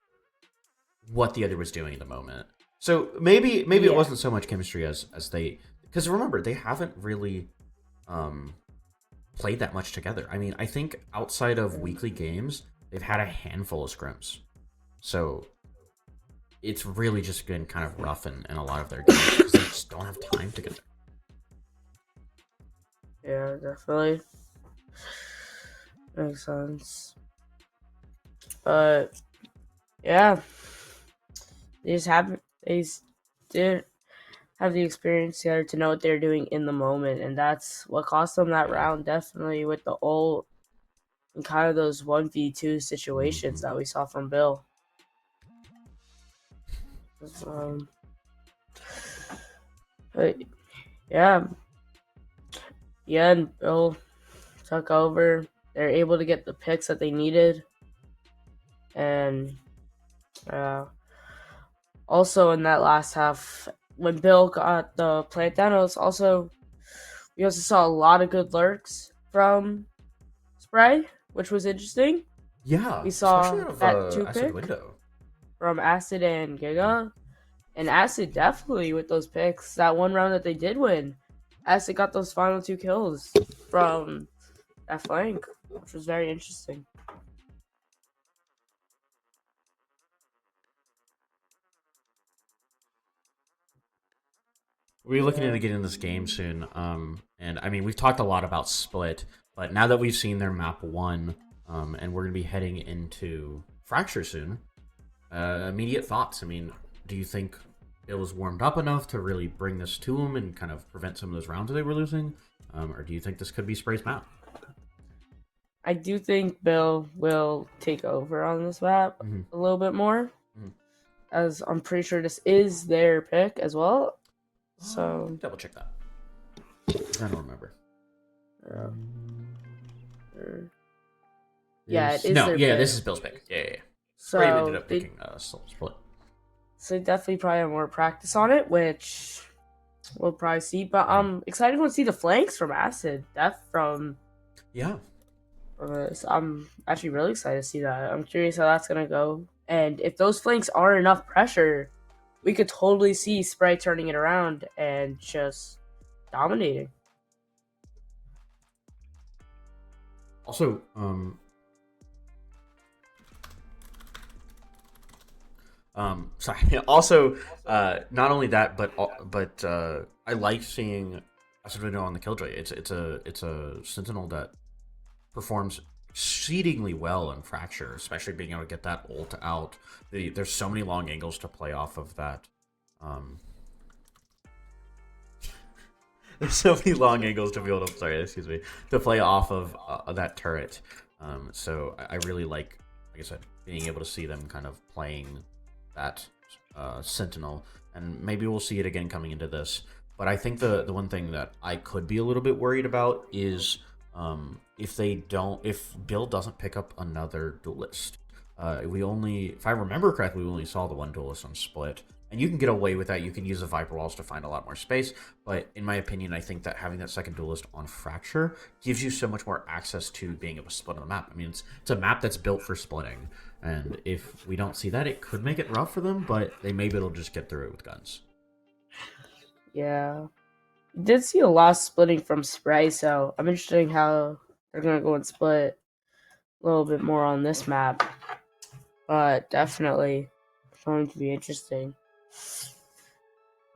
what the other was doing at the moment. So maybe it wasn't so much chemistry as they, because remember, they haven't really played that much together. I mean, I think outside of weekly games, they've had a handful of scrims. So it's really just been kind of rough in a lot of their games because they just don't have time together. Yeah, definitely. Makes sense. But yeah, they didn't have the experience together to know what they're doing in the moment, and that's what cost them that round. Definitely with the ult and kind of those 1v2 situations that we saw from Bill. But yeah, and Bill took over. They're able to get the picks that they needed, and also in that last half, when Bill got the plant down, we also saw a lot of good lurks from SPRY, which was interesting. Yeah, we saw that Acid Window from Acid and Giga, and Acid definitely with those picks. That one round that they did win, as it got those final 2 kills from that flank, which was very interesting. We're looking to get in this game soon, and I mean, we've talked a lot about Split, but now that we've seen their map 1, and we're going to be heading into Fracture soon, immediate thoughts. I mean, do you think it was warmed up enough to really bring this to them and kind of prevent some of those rounds they were losing? Or do you think this could be SPRY's map? I do think Bill will take over on this map a little bit more, as I'm pretty sure this is their pick as well. So double check that. I don't remember. Yeah, it is no, their yeah, pick. this is Bill's pick. Yeah. So Brave ended up picking Split. So definitely probably have more practice on it, which we'll probably see. But I'm excited to see the flanks from Acid. Death from so I'm actually really excited to see that. I'm curious how that's gonna go, and if those flanks are enough pressure, we could totally see SPRY turning it around and just dominating. Also, sorry. Also, not only that, but I like seeing Acid on the Killjoy. It's a Sentinel that performs exceedingly well in Fracture, especially being able to get that ult out. There's so many long angles to play off of that. There's so many long angles to be able to, to play off of that turret. So I really like I said, being able to see them kind of playing that Sentinel, and maybe we'll see it again coming into this. But I think the one thing that I could be a little bit worried about is if Bill doesn't pick up another duelist. If I remember correctly, we only saw the one duelist on Split, and you can get away with that. You can use the Viper Walls to find a lot more space, but in my opinion, I think that having that second duelist on Fracture gives you so much more access to being able to split on the map. I mean, it's a map that's built for splitting, and if we don't see that, it could make it rough for them, but they may be able to just get through it with guns. Yeah. Did see a lot of splitting from SPRY, so I'm interested in how they're going to go and split a little bit more on this map. But definitely going to be interesting.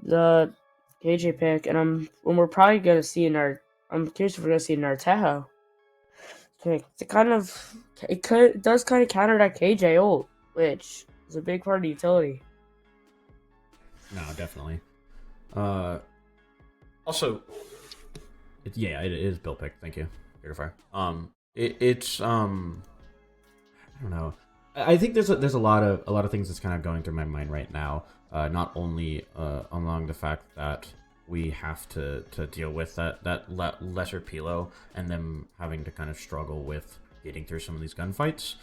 The KJ pick, and we're probably going to see I'm curious if we're going to see in our Tejo. It does kind of counter that KJ ult, which is a big part of the utility. No, definitely. Also, it is Bill pick. Thank you, Beautify. It's I don't know. I think there's a lot of things that's kind of going through my mind right now. Not only along the fact that we have to deal with that lesser Pilo and them having to kind of struggle with getting through some of these gunfights.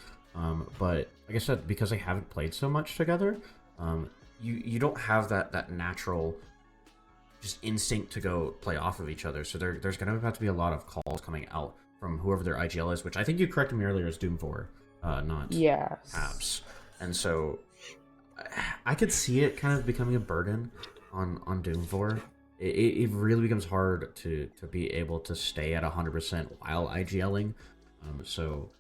But like I said, because they haven't played so much together, you don't have that natural just instinct to go play off of each other. So there's going to have to be a lot of calls coming out from whoever their IGL is, which I think you corrected me earlier as Doom 4, not Abs. And so I could see it kind of becoming a burden on Doom 4. It really becomes hard to be able to stay at 100% while IGLing. So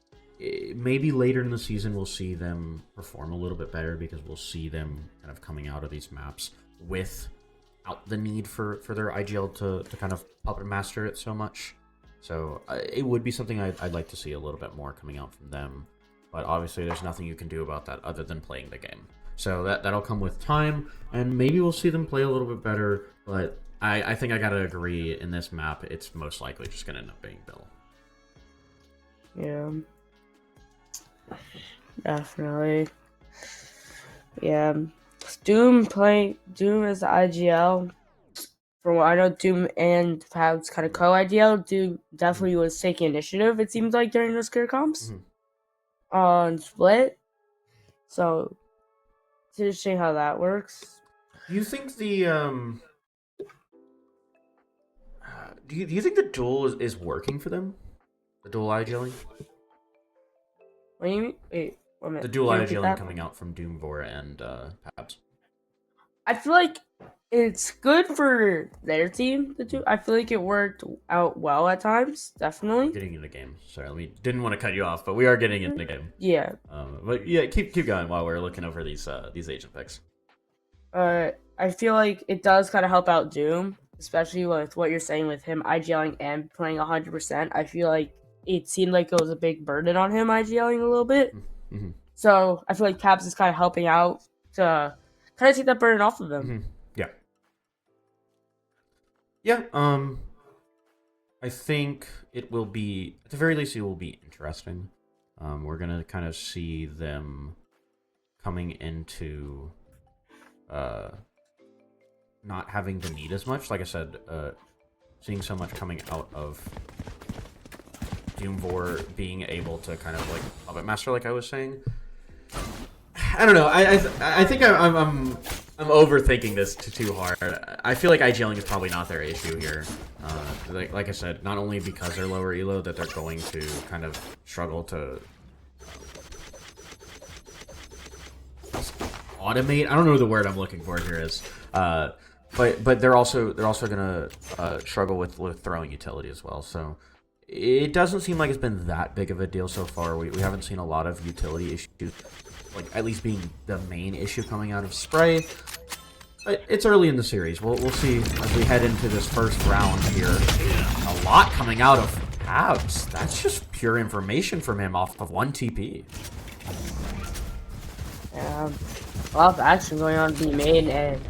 maybe later in the season we'll see them perform a little bit better, because we'll see them kind of coming out of these maps without the need for their IGL to kind of puppet master it so much. So it would be something I'd like to see a little bit more coming out from them. But obviously there's nothing you can do about that other than playing the game. So that'll come with time, and maybe we'll see them play a little bit better, but I think I gotta agree, in this map, it's most likely just gonna end up being Bill. Yeah. Definitely. Yeah. Doom as the IGL. From what I know, Doom and Fab's kind of co-IGL. Doom definitely was taking initiative, it seems like, during those career comps. On Split. So it's interesting how that works. Do you think the do you think the duel is working for them? The dual IGLing? What do you mean? Wait, 1 minute. The dual IGLing coming out from Doomvor and Pabs. I feel like it's good for their team. The two, I feel like it worked out well at times. Definitely. Getting into game. Sorry, didn't want to cut you off, but we are getting into game. Yeah. But yeah, keep going while we're looking over these agent picks. I feel like it does kind of help out Doom, especially with what you're saying with him IGLing and playing 100%. I feel like it seemed like it was a big burden on him IGLing a little bit. Mm-hmm. So I feel like Pabs is kind of helping out to kind of take that burden off of them. Mm-hmm. Yeah. Yeah. I think it will be, at the very least, it will be interesting. We're gonna kind of see them coming into not having to need as much. Like I said, seeing so much coming out of Doomvor being able to kind of like puppet master, like I was saying. I don't know. I think I'm overthinking this too hard. I feel like IGLing is probably not their issue here. Like I said, not only because they're lower elo that they're going to kind of struggle to automate. I don't know the word I'm looking for here is. But they're also gonna struggle with throwing utility as well. So it doesn't seem like it's been that big of a deal so far. We haven't seen a lot of utility issues, like at least being the main issue coming out of SPRY. But it's early in the series. We'll see as we head into this first round here. A lot coming out of Abs. That's just pure information from him off of 1 TP. Yeah, a lot of action going on B main, and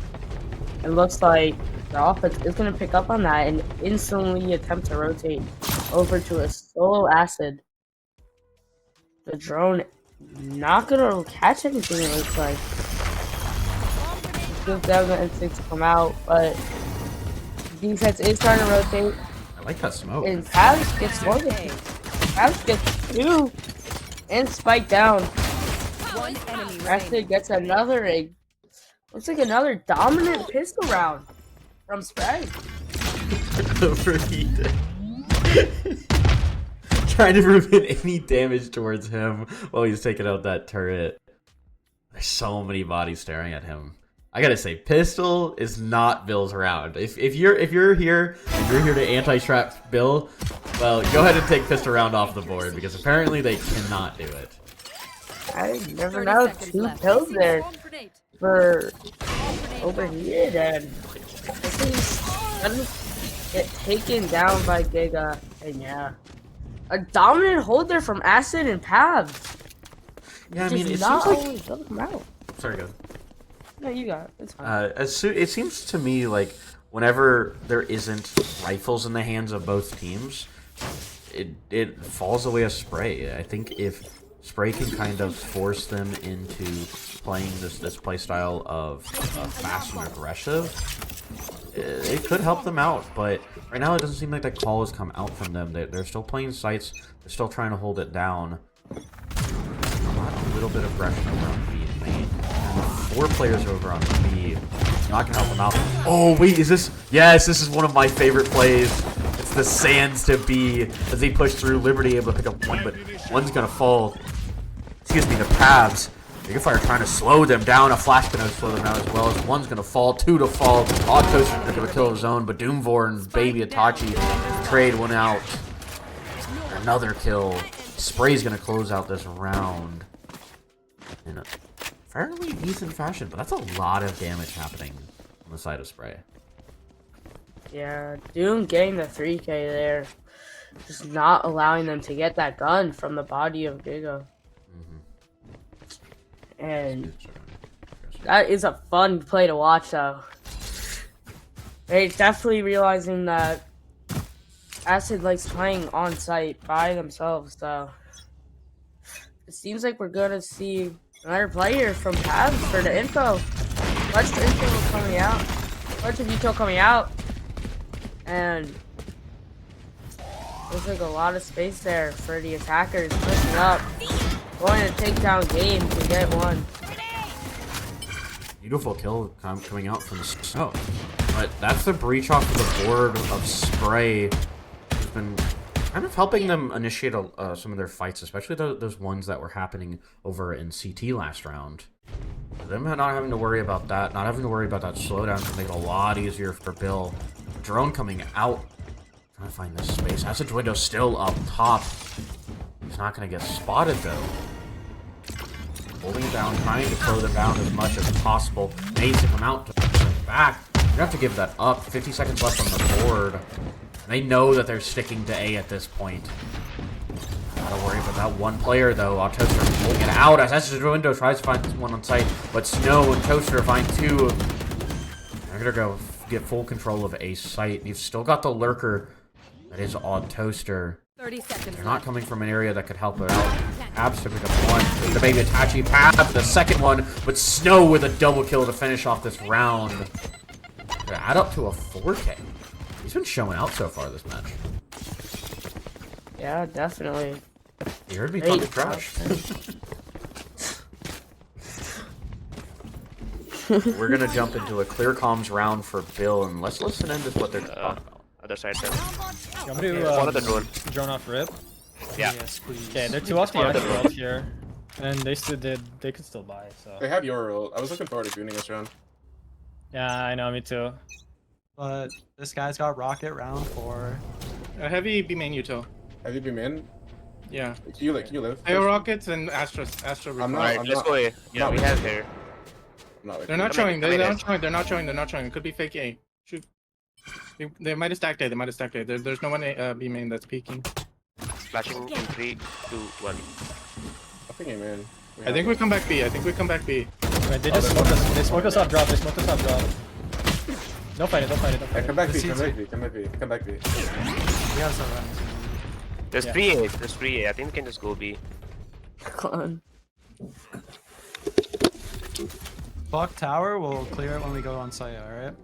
it looks like the offense is going to pick up on that and instantly attempt to rotate over to a solo acid. The drone not going to catch anything, it looks like. Gives them the instinct to come out, but defense is trying to rotate. I like that smoke. And Pavs gets one. Pavs gets 2 and spike down. One enemy Acid remaining. gets another egg. Looks like another dominant pistol round from SPRY. Overheated. Trying to prevent any damage towards him while he's taking out that turret. There's so many bodies staring at him. I gotta say, pistol is not Bill's round. If you're here to anti-trap Bill, well, go ahead and take pistol round off the board because apparently they cannot do it. I never know. 2 kills there for overheated, and gonna get taken down by Giga. And yeah, a dominant hold there from Acid and Pavs. Yeah, I mean, it not seems like. always doesn't come out. Sorry, go. No, you got it. It's fine. It seems to me like whenever there isn't rifles in the hands of both teams, it falls away as SPRY. I think if SPRY can kind of force them into playing this playstyle of fast and aggressive, it could help them out. But right now, it doesn't seem like that call has come out from them. They're still playing sites. They're still trying to hold it down. A little bit of aggression over on B and main. And 4 players over on B. Not gonna help them out. Oh wait, is this? Yes, this is one of my favorite plays. It's the Sands to B as they push through. Liberty able to pick up 1, but 1's gonna fall. Excuse me, the Pabs. Fire trying to slow them down. A flash gonna slow them down as well. As 1's gonna fall, 2 to fall. Odd Toaster gonna give a kill of his own, but Doomvor and Baby Itachi trade 1 out. Another kill. SPRY's gonna close out this round in a fairly decent fashion, but that's a lot of damage happening on the side of SPRY. Yeah, Doom getting the 3K there, just not allowing them to get that gun from the body of Giga. And that is a fun play to watch, though. They're definitely realizing that Acid likes playing on site by themselves, so it seems like we're gonna see another player from Pabs for the info. Bunch of info coming out, bunch of util coming out, and looks like a lot of space there for the attackers pushing up, going to take down game to get 1. Beautiful kill coming out from Snow. But that's the breach off of the board of SPRY. Has been kind of helping them initiate some of their fights, especially those ones that were happening over in CT last round. Them not having to worry about that, not having to worry about that slowdown can make it a lot easier for Bill. Drone coming out. Trying to find this space. Passage window still up top. He's not going to get spotted, though. Holding it down, trying to slow them down as much as possible. Needs to come out to push them back. You're going to have to give that up. 50 seconds left on the board. And they know that they're sticking to A at this point. Gotta worry about that one player, though. Toaster pulling it out as Passage window tries to find one on site. But Snow and Toaster find two. They're going to go get full control of A site. You've still got the lurker. That is Odd Toaster. 30 seconds. They're not coming from an area that could help it out. Pabs to pick up one. The baby Itachi Pab the second one, but Snow with a double kill to finish off this round. To add up to a 4K. He's been showing out so far this match. Yeah, definitely. You heard me talking trash. We're gonna jump into a clear comms round for Bill, and let's listen in to what they're talking about. Other side then. You want me to Follow the drone. drone off rip? Yeah. Yes, please. Okay, they're 2 off the edge world here. And they still they could still buy, so. They have your roll. I was looking forward to gooning this round. Yeah, I know, me too. But this guy's got rocket round 4. A heavy B main util. Have you been in? Yeah. You live. Air rockets and Astra. I'm not. Alright, let's go A. Yeah, we have here. They're not showing. They're not showing. They're not showing. They're not showing. It could be fake A. Shoot. They might have stacked A. They might have stacked A. There's no one B main that's peeking. Flashing in 3, 2, 1. I think I'm in. I think we come back B. I think we come back B. Wait, they just smoked us. They smoked us off drop. They smoked us off drop. Don't fight it. Don't fight it. Don't fight Hey, it. come back B. Come back B. Come back B. Come back B. We have some runs. There's 3A. There's 3A. I think we can just go B. Come on. Buck tower, we'll clear it when we go on site, alright?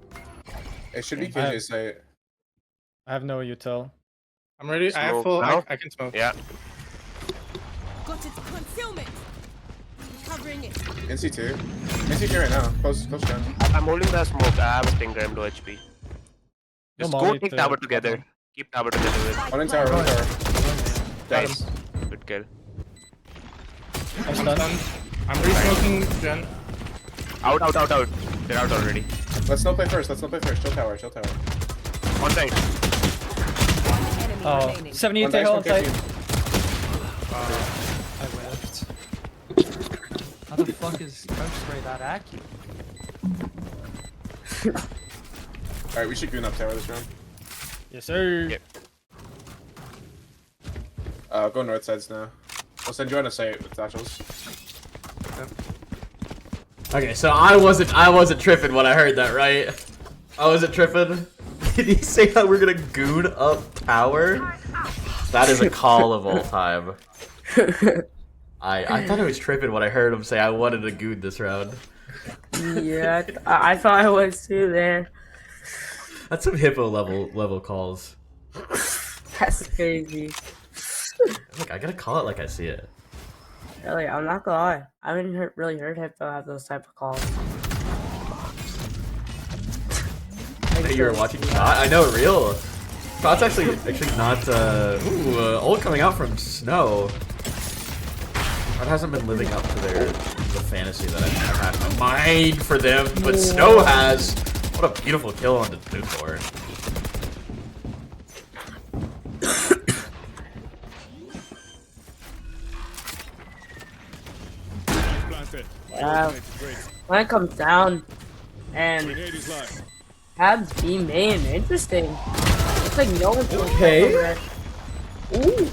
It should be KJ's site. I have no util. I'm ready. I have full. I can smoke. Yeah. Got it. Concealment. Covering it. NC2. NC2 right now. Close down. I'm holding the smoke. I have a stinger. I'm low HP. Just go take tower together. Keep tower together with. One in tower. One in tower. Nice. Good kill. I'm stunned. I'm re-smoking Gen. Out. They're out already. Let's not play first. Chill tower. On side. Enemy Oh, remaining. 78 tail on site. I whiffed. How the fuck is Crouch Spray that accurate? Alright, we should goon up tower this round. Yes, sir. Yep. Go north sides now. I'll send you on a site with satchels. Okay, so I wasn't tripping when I heard that, right? I wasn't tripping. Did he say that we're gonna goon up tower? That is a call of all time. I thought I was tripping when I heard him say I wanted to goon this round. Yeah, I thought I was too there. That's some hippo level calls. That's crazy. Look, I gotta call it like I see it. Really, I'm not gonna lie. I haven't really heard Hippo have those type of calls. Hey, you were watching Shot? I know, real. Shot's actually not. Ult coming out from Snow. That hasn't been living up to the fantasy that I've had in my mind for them, but Snow has. What a beautiful kill on the Tutor. When it comes down and have B main, interesting. Looks like no one's Okay. Ooh,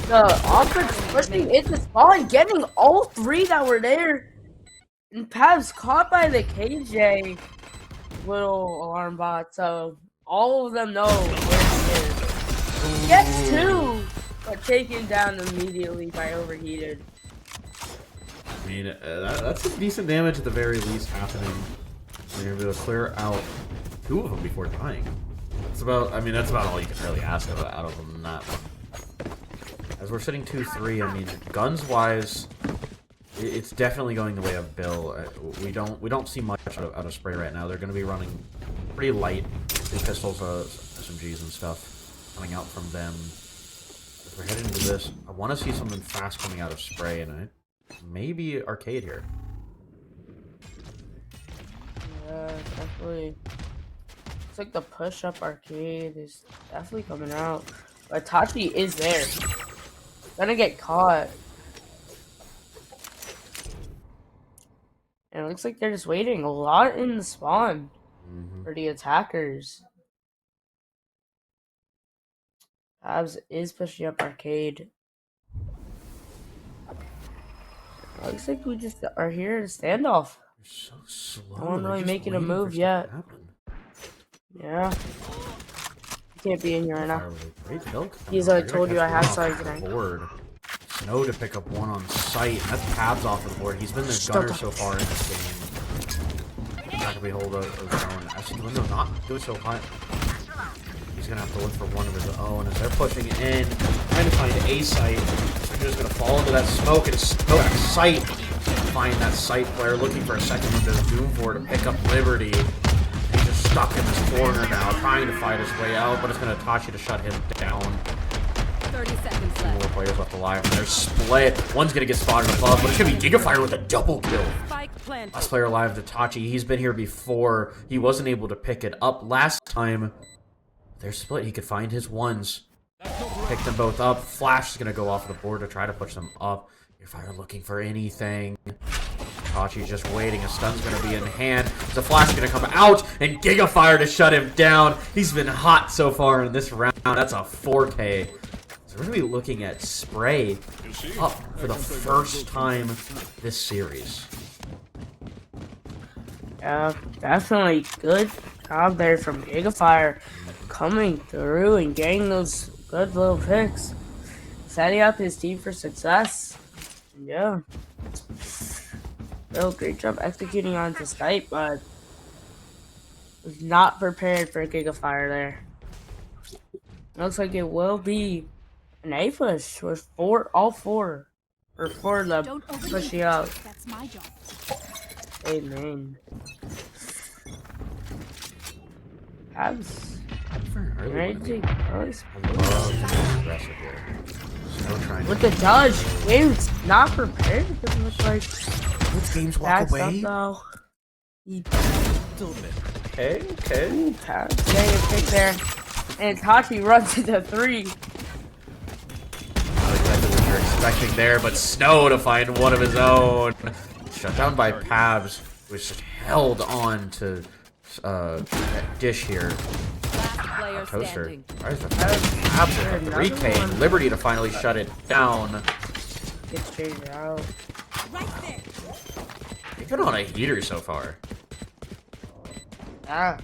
the offense pushing into spawn, getting all 3 that were there. And Pav's caught by the KJ little alarm bot, so all of them know where he is. Gets 2, but taken down immediately by overheated. I mean, that's some decent damage at the very least happening. You're able to clear out 2 of them before dying. That's about all you can really ask out of them than that. As we're sitting 2-3, I mean, guns-wise, it's definitely going the way of Bill. We don't see much out of SPRY right now. They're going to be running pretty light pistols, SMGs and stuff coming out from them. As we're heading into this, I want to see something fast coming out of SPRY, and maybe Arcade here. Hopefully. It's like the push-up arcade is definitely coming out. But Tachi is there. Gonna get caught. And it looks like they're just waiting a lot in the spawn for the attackers. Abs is pushing up arcade. Looks like we just are here to standoff. You're so slow. No one They're really just making a waiting for move stuff yet. to happen. Yeah. You can't be in here right now. Fire with a great milk. He's They're already gonna told you catch I one have off sight the tonight. board. Snow to pick up one on sight. That's Pabs off the board. He's been the gunner so far in this game. Not gonna be hold of his own. Actually, no, not do it so high. He's gonna have to look for one of his own as they're pushing in, trying to find a sight. So he's just gonna fall into that smoke and smoke sight. Find that sight player looking for a second window Doom for to pick up Liberty. He's just stuck in this corner now, trying to fight his way out, but it's gonna Tachi to shut him down. 30 seconds Two left. more players left alive, and they're split. One's gonna get spotted above, but it's gonna be Gigafire with a double kill. Spike planted. Last player alive, Tachi. He's been here before. He wasn't able to pick it up last time. They're split. He could find his ones. Pick them both up. Flash is gonna go off the board to try to push them up. Gigafire looking for anything. Tachi's just waiting. A stun's gonna be in hand. The Flash is gonna come out, and Gigafire to shut him down. He's been hot so far in this round. That's a 4K. So we're gonna be looking at SPRY up for the first time this series. Yeah, definitely good job there from Gigafire coming through and getting those good little picks. Setting up his team for success. Yeah. Real great job executing onto Skype, but was not prepared for Gigafire there. Looks like it will be an A push with all four of them pushing out. That's my job. Amen. Abs. Amazing. Aggressive here. Snow trying With the judge, game's not prepared. It doesn't look like Let's games walk that's away. up though. Okay, okay. Ooh, Pabs getting a pick there. And Tachi runs into 3. Not exactly what you're expecting there, but Snow to find one of his own. Shut down by Pabs, who's just held on to Dish here. Last player Toaster. standing. Pabs at the 3K. Liberty to finally shut it down. Gets changed out. Right there. They've been on a heater so far. Yeah.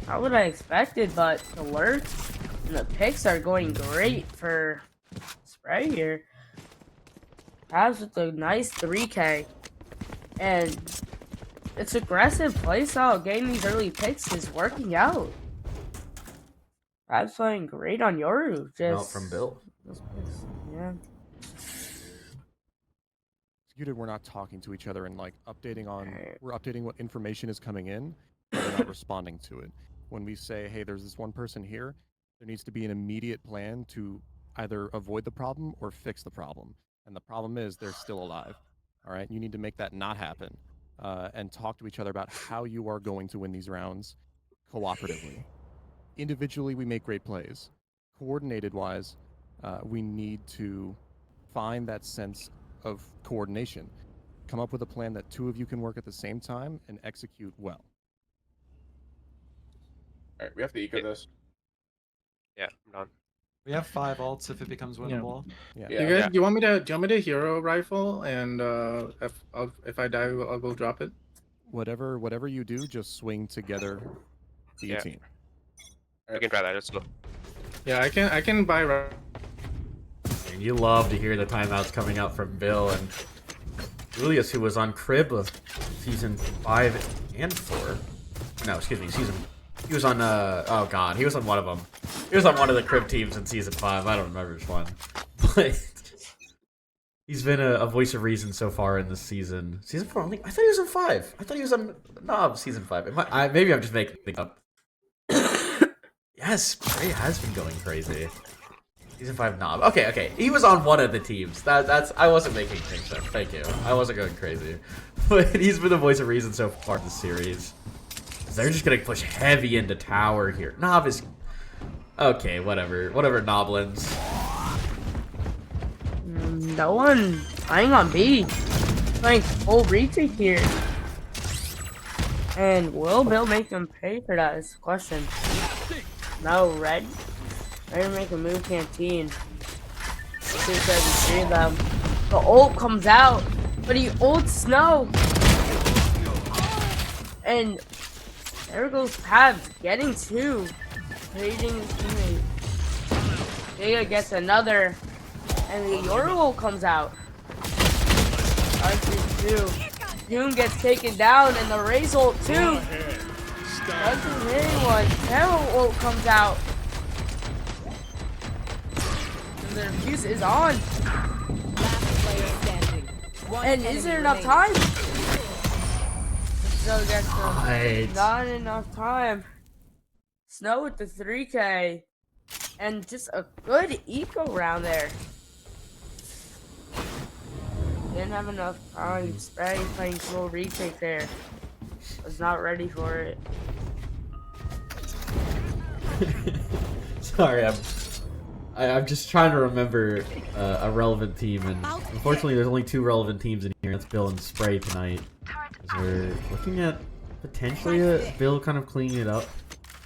Not what I expected, but the lurks and the picks are going great for SPRY here. Pabs with a nice 3K. And it's aggressive playstyle. Getting these early picks is working out. Pabs playing great on Yoru. Just from Bill. Yeah. Executed, we're not talking to each other and like we're updating what information is coming in, but we're not responding to it. When we say, hey, there's this one person here, there needs to be an immediate plan to either avoid the problem or fix the problem. And the problem is they're still alive. All right, you need to make that not happen and talk to each other about how you are going to win these rounds cooperatively. Individually, we make great plays. Coordinated wise, we need to find that sense of coordination. Come up with a plan that 2 of you can work at the same time and execute well. Alright, we have to eco this. Yeah, I'm done. We have 5 ults if it becomes winnable. Yeah. You guys, do you want me to hero rifle and if I die, I'll go drop it. Whatever you do, just swing together. Be a team. We can try that. Let's go. Yeah, I can buy. And you love to hear the timeouts coming out from Bill and Julius, who was on Crib of season 5 and 4. No, excuse me, he was on, oh god, he was on one of them. He was on one of the Crib teams in season 5, I don't remember which one. But he's been a voice of reason so far in this season. Season 4, I thought he was on 5. I thought he was on Knob season 5. Maybe I'm just making things up. Yes, SPRY has been going crazy. Season 5 Knob. Okay. He was on one of the teams. That's I wasn't making things up. Thank you. I wasn't going crazy. But he's been the voice of reason so far in the series. they're just gonna push heavy into tower here. Nob is... Okay, whatever. Whatever, Noblins. No one playing on B. Playing full retake here. And will Bill make them pay for that is the question. No, Red. They're make a move canteen. 273 of them. The ult comes out, but he ults Snow. And there goes Pabs getting two. Trading his teammate. Giga gets another. And the Yoru comes out. R2. Doom gets taken down, and the Raze ult too. Doesn't hit anyone. Terror ult comes out. And the defuse is on. Last player standing. One And is enemy there enough remaining. time? So that's not enough time. Snow with the 3K. And just a good eco round there. Didn't have enough time. SPRY playing full retake there. Was not ready for it. Sorry, I'm just trying to remember a relevant team, and unfortunately there's only 2 relevant teams in here. That's Bill and SPRY tonight. As we're looking at potentially a Bill kind of cleaning it up.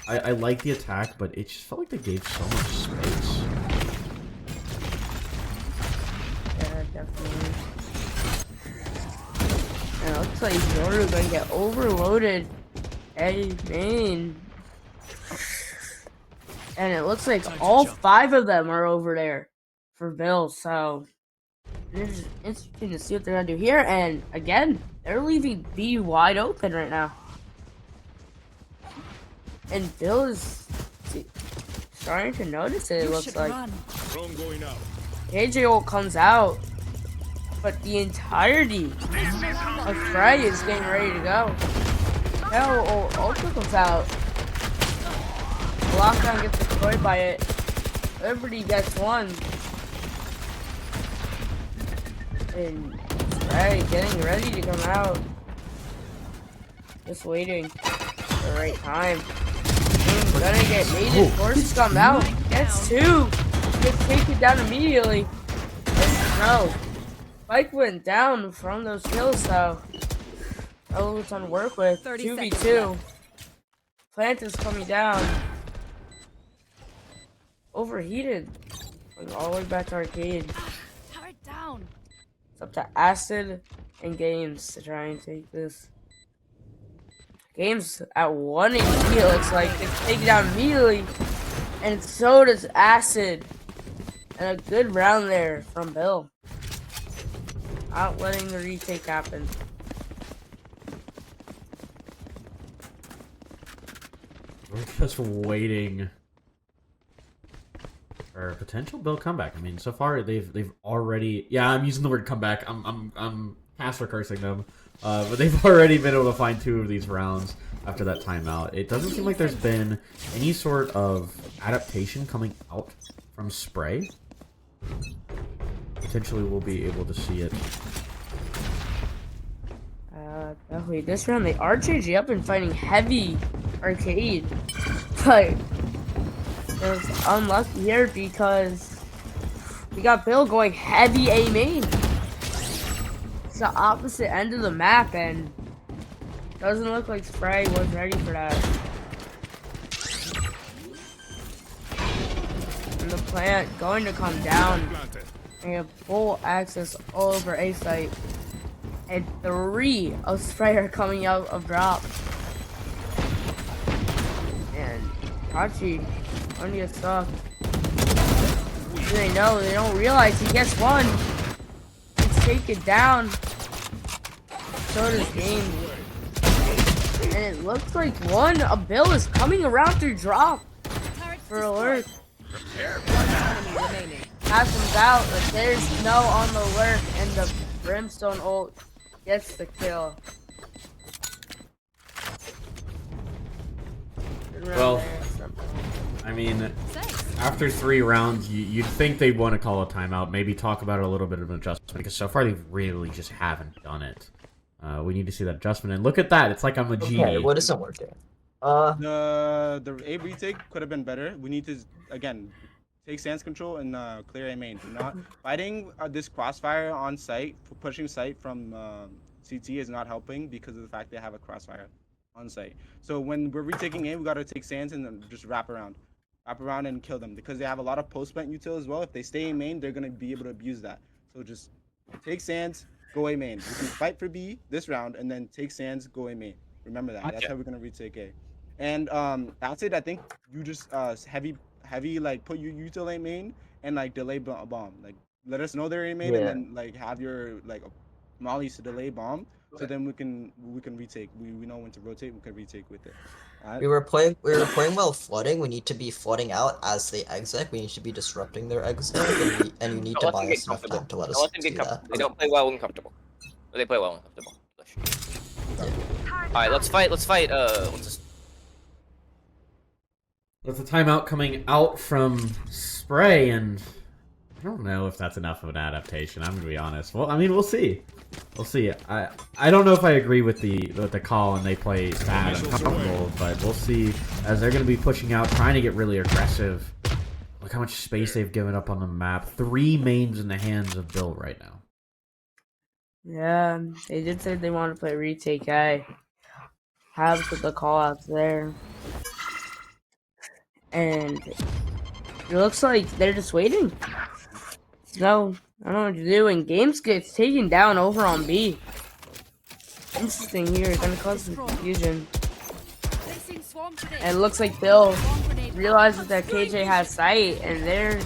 I like the attack, but it just felt like they gave so much space. Yeah, definitely. And it looks like Yoru gonna get overloaded. A main. And it looks like all 5 of them are over there for Bill, so it's interesting to see what they're gonna do here. And again, they're leaving B wide open right now. And Bill is starting to notice it, it looks like. KJ ult comes out, but the entirety of SPRY is getting ready to go. Hell ult also comes out. Lockdown gets destroyed by it. Liberty gets one. And SPRY getting ready to come out. Just waiting for the right time. Gonna get mated, forces come out. Gets 2. Gets taken down immediately. No. Spike went down from those kills though. Oh, it's on work with. 2v2. Plant is coming down. Overheated. Going all the way back to arcade. Turret down. It's up to Acid and Games to try and take this. Games at 1 HP, it looks like. They take it down immediately. And so does Acid. And a good round there from Bill. Not letting the retake happen. We're just waiting for a potential Bill comeback. I mean, so far they've already... Yeah, I'm using the word comeback. I'm caster cursing them. But they've already been able to find 2 of these rounds after that timeout. It doesn't seem like there's been any sort of adaptation coming out from SPRY. Potentially we'll be able to see it. Definitely. This round they are changing up and fighting heavy arcade. But it's unlucky here because we got Bill going heavy A main. It's the opposite end of the map, and doesn't look like SPRY was ready for that. And the plant going to come down and have full access all over A site. And 3 of SPRY are coming out of drop. And Hachi only gets stuck. They know, they don't realize he gets 1. He's taken down. So does Game. And it looks like a Bill is coming around through drop for alert. Pass comes out, but there's no on the lurk, and the Brimstone ult gets the kill. Well, I mean, after 3 rounds, you'd think they'd want to call a timeout, maybe talk about a little bit of an adjustment, because so far they really just haven't done it. We need to see that adjustment, and look at that, it's like I'm a genie. Okay, what isn't working? The A retake could have been better. We need to again take stance control and clear A main. Not fighting this crossfire on site, pushing site from CT is not helping because of the fact they have a crossfire on site. So when we're retaking A, we gotta take stance and then just wrap around and kill them because they have a lot of post plant util as well. If they stay in main, they're gonna be able to abuse that. So just take sands, go A main. We can fight for B this round and then take sands, go A main. Remember that. That's how we're gonna retake A. And that's it. I think you just heavy like put your util A main and like delay bomb. Like let us know they're A main and then like have your like mollies to delay bomb. So then we can retake. We know when to rotate. We can retake with it. Right? We were playing while flooding. We need to be flooding out as they exit. We need to be disrupting their exit, and you need to buy us enough time to let us do that. They don't play well when comfortable. Or they play well when comfortable. All right, let's fight. Let's just... With the timeout coming out from SPRY, and I don't know if that's enough of an adaptation. I'm gonna be honest. Well, I mean, we'll see. We'll see. I don't know if I agree with the call and they play sad and comfortable, but we'll see as they're gonna be pushing out, trying to get really aggressive. Look how much space they've given up on the map. 3 mains in the hands of Bill right now. Yeah, they did say they want to play retake A. Have with the call outs there. And it looks like they're just waiting. No, I don't know what to do. And games gets taken down over on B. Interesting here, gonna cause some confusion. And it looks like Bill realizes that KJ has sight and they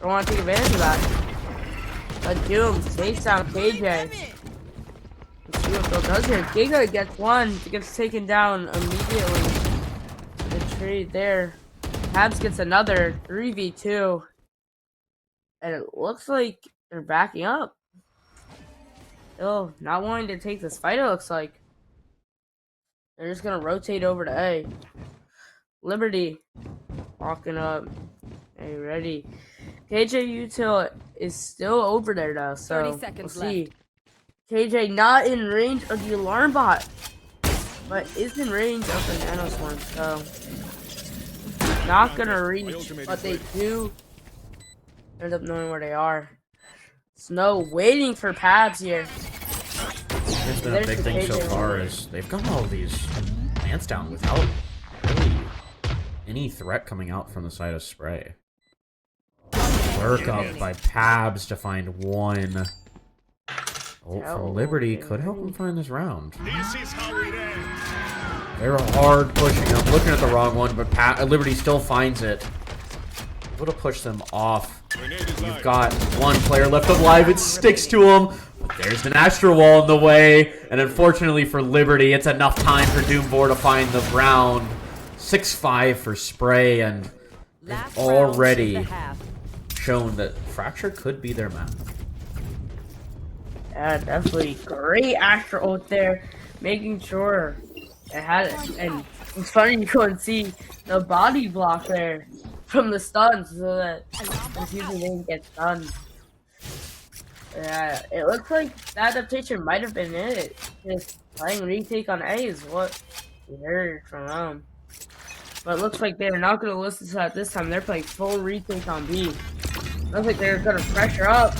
don't want to take advantage of that. But Doom takes down KJ. Let's see what Bill does here. Giga gets one, gets taken down immediately. The trade there. Habs gets another 3v2. And it looks like they're backing up. Still not wanting to take this fight, it looks like. They're just going to rotate over to A. Liberty walking up. Hey, ready. KJ util is still over there though, so 30 seconds we'll see. left. KJ not in range of the alarm bot, but is in range of the nano swarm, so not gonna reach, but they do end up knowing where they are. Snow waiting for Pabs here. It's been a big thing so far is they've got all these plants down without really any threat coming out from the side of SPRY. Work up by Pabs to find one. Ult from Liberty could help him find this round. They're hard pushing him, looking at the wrong one, but Liberty still finds it. Able to push them off. You've got one player left alive, it sticks to him. But there's an Astro Wall in the way, and unfortunately for Liberty, it's enough time for Doomvor to find the round. 6-5 for SPRY, and they've already shown that Fracture could be their map. Yeah, definitely great Astro ult there, making sure it had it. And it's funny you couldn't see the body block there from the stuns, so that Confusion didn't get stunned. Yeah, it looks like the adaptation might have been it. Just playing retake on A is what we heard from them. But it looks like they're not going to listen to that this time. They're playing full retake on B. Looks like they're going to pressure up.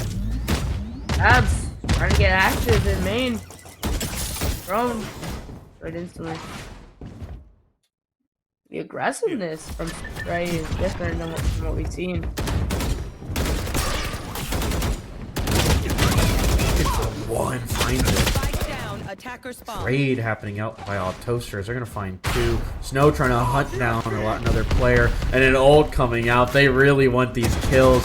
Abs trying to get active in main. Thrown right instantly. The aggressiveness from SPRY is different than what we've seen. One finds it. Raid happening out by all toasters. They're gonna find 2. Snow trying to hunt down another player, and an ult coming out. They really want these kills.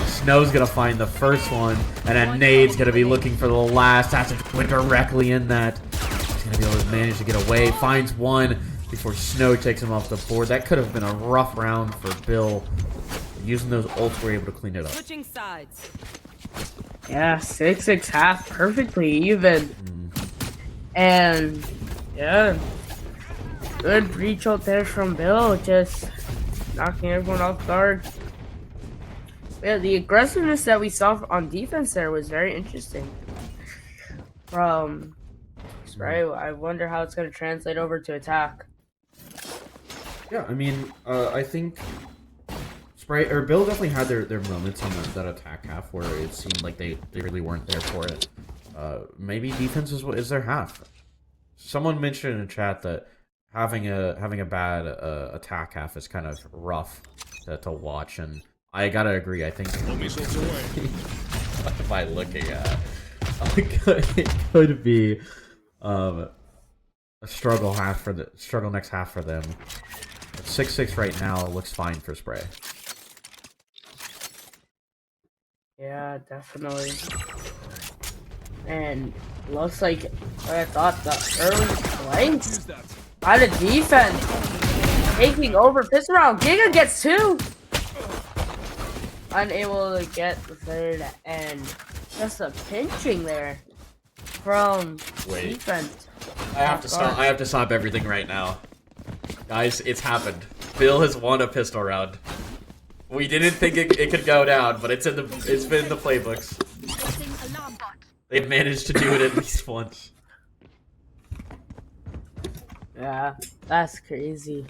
Snow's gonna find the first one, and then Nade's gonna be looking for the last. Has to went directly in that. He's gonna be able to manage to get away. Finds one before Snow takes him off the board. That could have been a rough round for Bill. Using those ults, we're able to clean it up. Switching sides. Yeah, 6-6 half, perfectly even. And yeah, good breach out there from Bill, just knocking everyone off guard. Yeah, the aggressiveness that we saw on defense there was very interesting. From SPRY, I wonder how it's going to translate over to attack. Yeah, I mean, I think SPRY or Bill definitely had their moments on that attack half where it seemed like they really weren't there for it. Maybe defense is their half. Someone mentioned in chat that having a bad attack half is kind of rough to watch, and I gotta agree. I think what am I looking at? It could be a struggle next half for them. 6-6 right now looks fine for SPRY. Yeah, definitely. And looks like I thought the early flanks by the defense taking over pistol round. Giga gets 2. Unable to get the 3rd, and just a pinching there from defense. I have to stop everything right now. Guys, it's happened. Bill has won a pistol round. We didn't think it could go down, but it's been in the playbooks. They've managed to do it at least once. Yeah, that's crazy.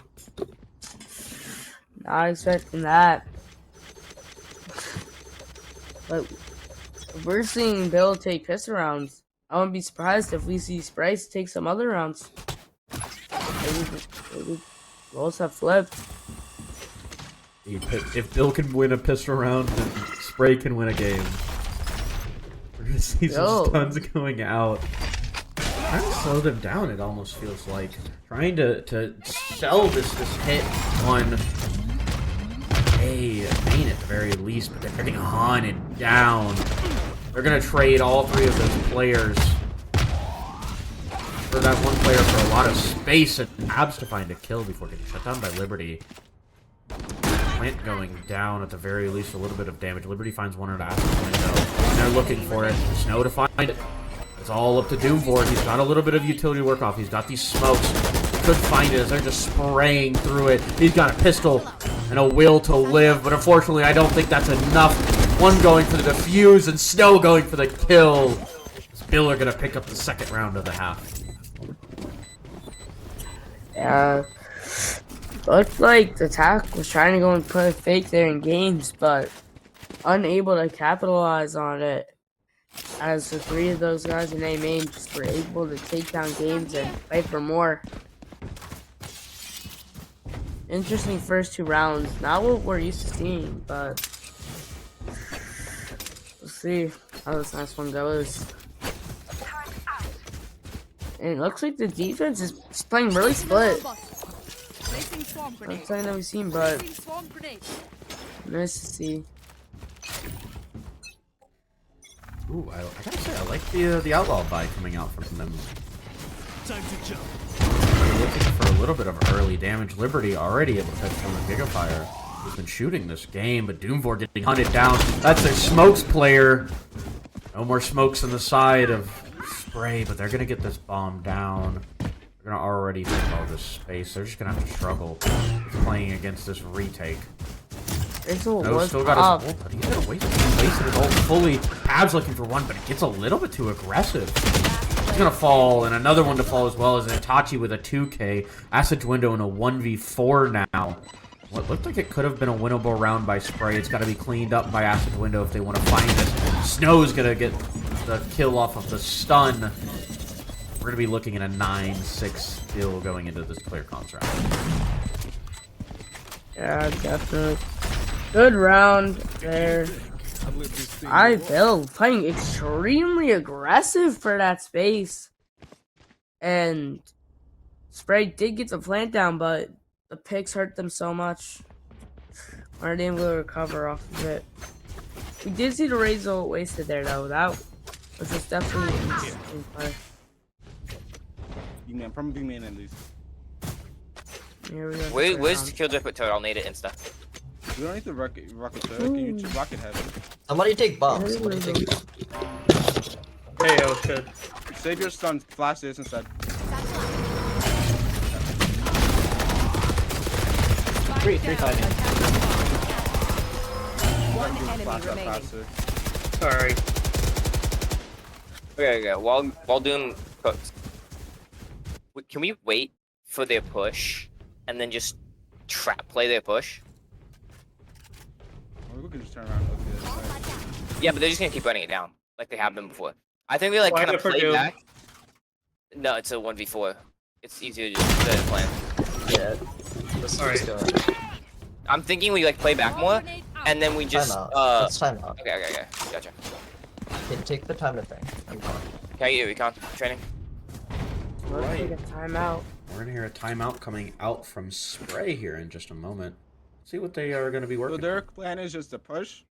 Not expecting that. But we're seeing Bill take pistol rounds. I wouldn't be surprised if we see SPRY take some other rounds. Maybe roles have flipped. If Bill can win a pistol round, then SPRY can win a game. We're gonna see some stuns going out. Trying to slow them down, it almost feels like. Trying to sell this hit on a main at the very least, but they're getting hunted down. They're gonna trade all 3 of those players for that one player for a lot of space, and Abs to find a kill before getting shut down by Liberty. Plant going down at the very least, a little bit of damage. Liberty finds one at Abs' window, and they're looking for it. Snow to find it. It's all up to Doomford. He's got a little bit of utility work off. He's got these smokes. He could find it as they're just spraying through it. He's got a pistol and a will to live, but unfortunately I don't think that's enough. One going for the defuse and Snow going for the kill. Bill are going to pick up the 2nd round of the half. Yeah. Looked like the attack was trying to go and put a fake there in games, but unable to capitalize on it. As the 3 of those guys in A main just were able to take down games and fight for more. Interesting first 2 rounds. Not what we're used to seeing, but we'll see how this next one goes. And it looks like the defense is playing really split. Not something that we've seen, but nice to see. Ooh, I gotta say, I like the outlaw buy coming out from them. Time to jump. They're looking for a little bit of early damage. Liberty already able to pick from the Gigafire, who's been shooting this game, but Doomford getting hunted down. That's their smokes player. No more smokes on the side of SPRY, but they're gonna get this bomb down. They're gonna already take all this space. They're just gonna have to struggle with playing against this retake. No, still got his ult, but he's gonna wasted his ult fully. Abs looking for one, but it gets a little bit too aggressive. He's gonna fall, and another one to fall as well as Itachi with a 2K. Acid Window in a 1v4 now. What looked like it could have been a winnable round by SPRY. It's got to be cleaned up by Acid Window if they want to find this. Snow's gonna get the kill off of the stun. We're gonna be looking at a 9-6 kill going into this clear contract. Yeah, definitely. Good round there. Bill playing extremely aggressive for that space. And SPRY did get the plant down, but the picks hurt them so much. Aren't able to recover off of it. We did see the Raze ult wasted there though. That was just definitely an interesting play. B-man, from B-man at least. Here we go. Where's the Killjoy put turret? I'll need it insta. We don't need the rocket turret. Can you just rocket heaven? Somebody take bombs. Somebody take bombs. Hey, oh shit. Save your stun. Flash this instead. Three fighting. One enemy remaining. Sorry. Okay. While Doom cooks, can we wait for their push and then just trap play their push. Or we can just turn around and go to the other side. Yeah, but they're just gonna keep running it down like they have been before. I think they like Why kind is of it for play Doom? back. No, it's a 1v4. It's easier to just play the plan. Yeah. Alright. I'm thinking we like play back more, and then we just Time out. Let's time out. Okay, gotcha. Okay, take the time to think. I'm fine. Can I get you recon training? Let's take a timeout. We're gonna hear a timeout coming out from SPRY here in just a moment. See what they are gonna be working. So their plan is just to push,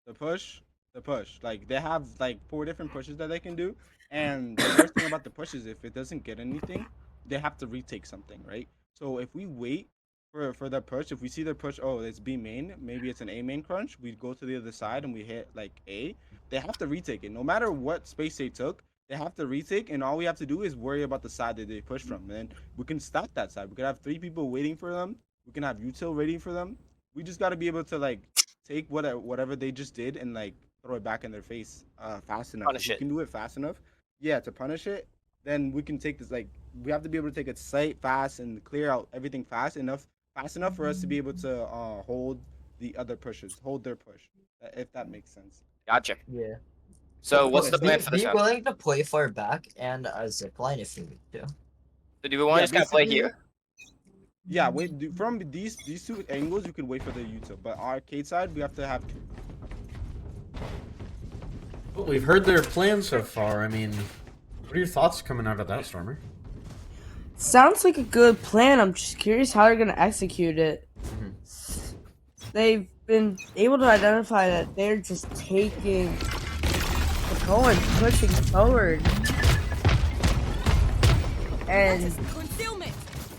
the push, the push. Like they have like 4 different pushes that they can do, and the worst thing about the push is if it doesn't get anything, they have to retake something, right? So if we wait for the push, if we see their push, oh, it's B main, maybe it's an A main crunch, we go to the other side and we hit like A. They have to retake it, no matter what space they took. They have to retake, and all we have to do is worry about the side that they push from. And then we can stop that side. We could have 3 people waiting for them. We can have util waiting for them. We just got to be able to like take whatever they just did and like throw it back in their face fast enough. Punish if we it. can do it fast enough, yeah, to punish it, then we can take this. Like we have to be able to take it sight fast and clear out everything fast enough for us to be able to hold the other pushes, hold their push, if that makes sense. Gotcha. Yeah. So what's the plan for this Be round? willing to play far back and a zipline if you need to. So do we want to just kind of play here? Yeah, wait. From these 2 angles, you can wait for the util, but arcade side, we have to have. Well, we've heard their plan so far. I mean, what are your thoughts coming out of that, Stormer? Sounds like a good plan. I'm just curious how they're gonna execute it. They've been able to identify that they're just taking control and pushing forward, and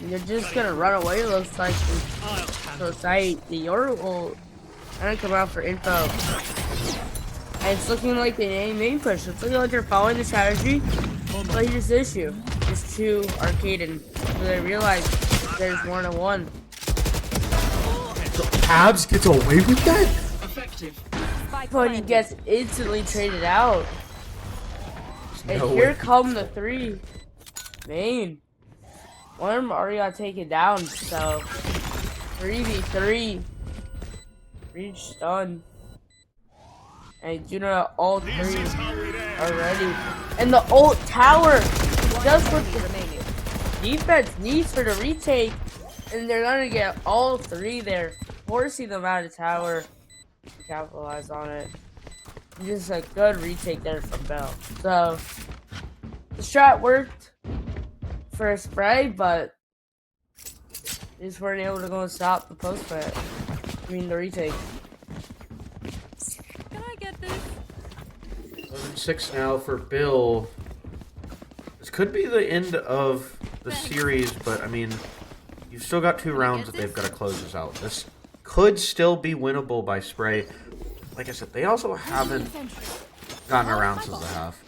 you're just gonna run away. Looks like so site the Yor will kind of come out for info, and it's looking like the main push. It's looking like they're following the strategy, but here's the issue: it's too arcade, and so they realize there's 1-on-1. So Abs gets away with that? But he gets instantly traded out. And No here way. come the 3 main. One of them already got taken down, so 3v3. Reach done. And you know all 3 are ready. And the ult tower, just what the defense needs for the retake. And they're gonna get all 3 there, forcing them out of tower to capitalize on it. Just a good retake there from Bell. So the strat worked for a SPRY, but they just weren't able to go and stop the post plant. I mean the retake. Can I get this? 11-6 now for Bill. This could be the end of the series, but I mean, you've still got 2 rounds that they've got to close this out. This could still be winnable by SPRY. Like I said, they also haven't gotten around since the half.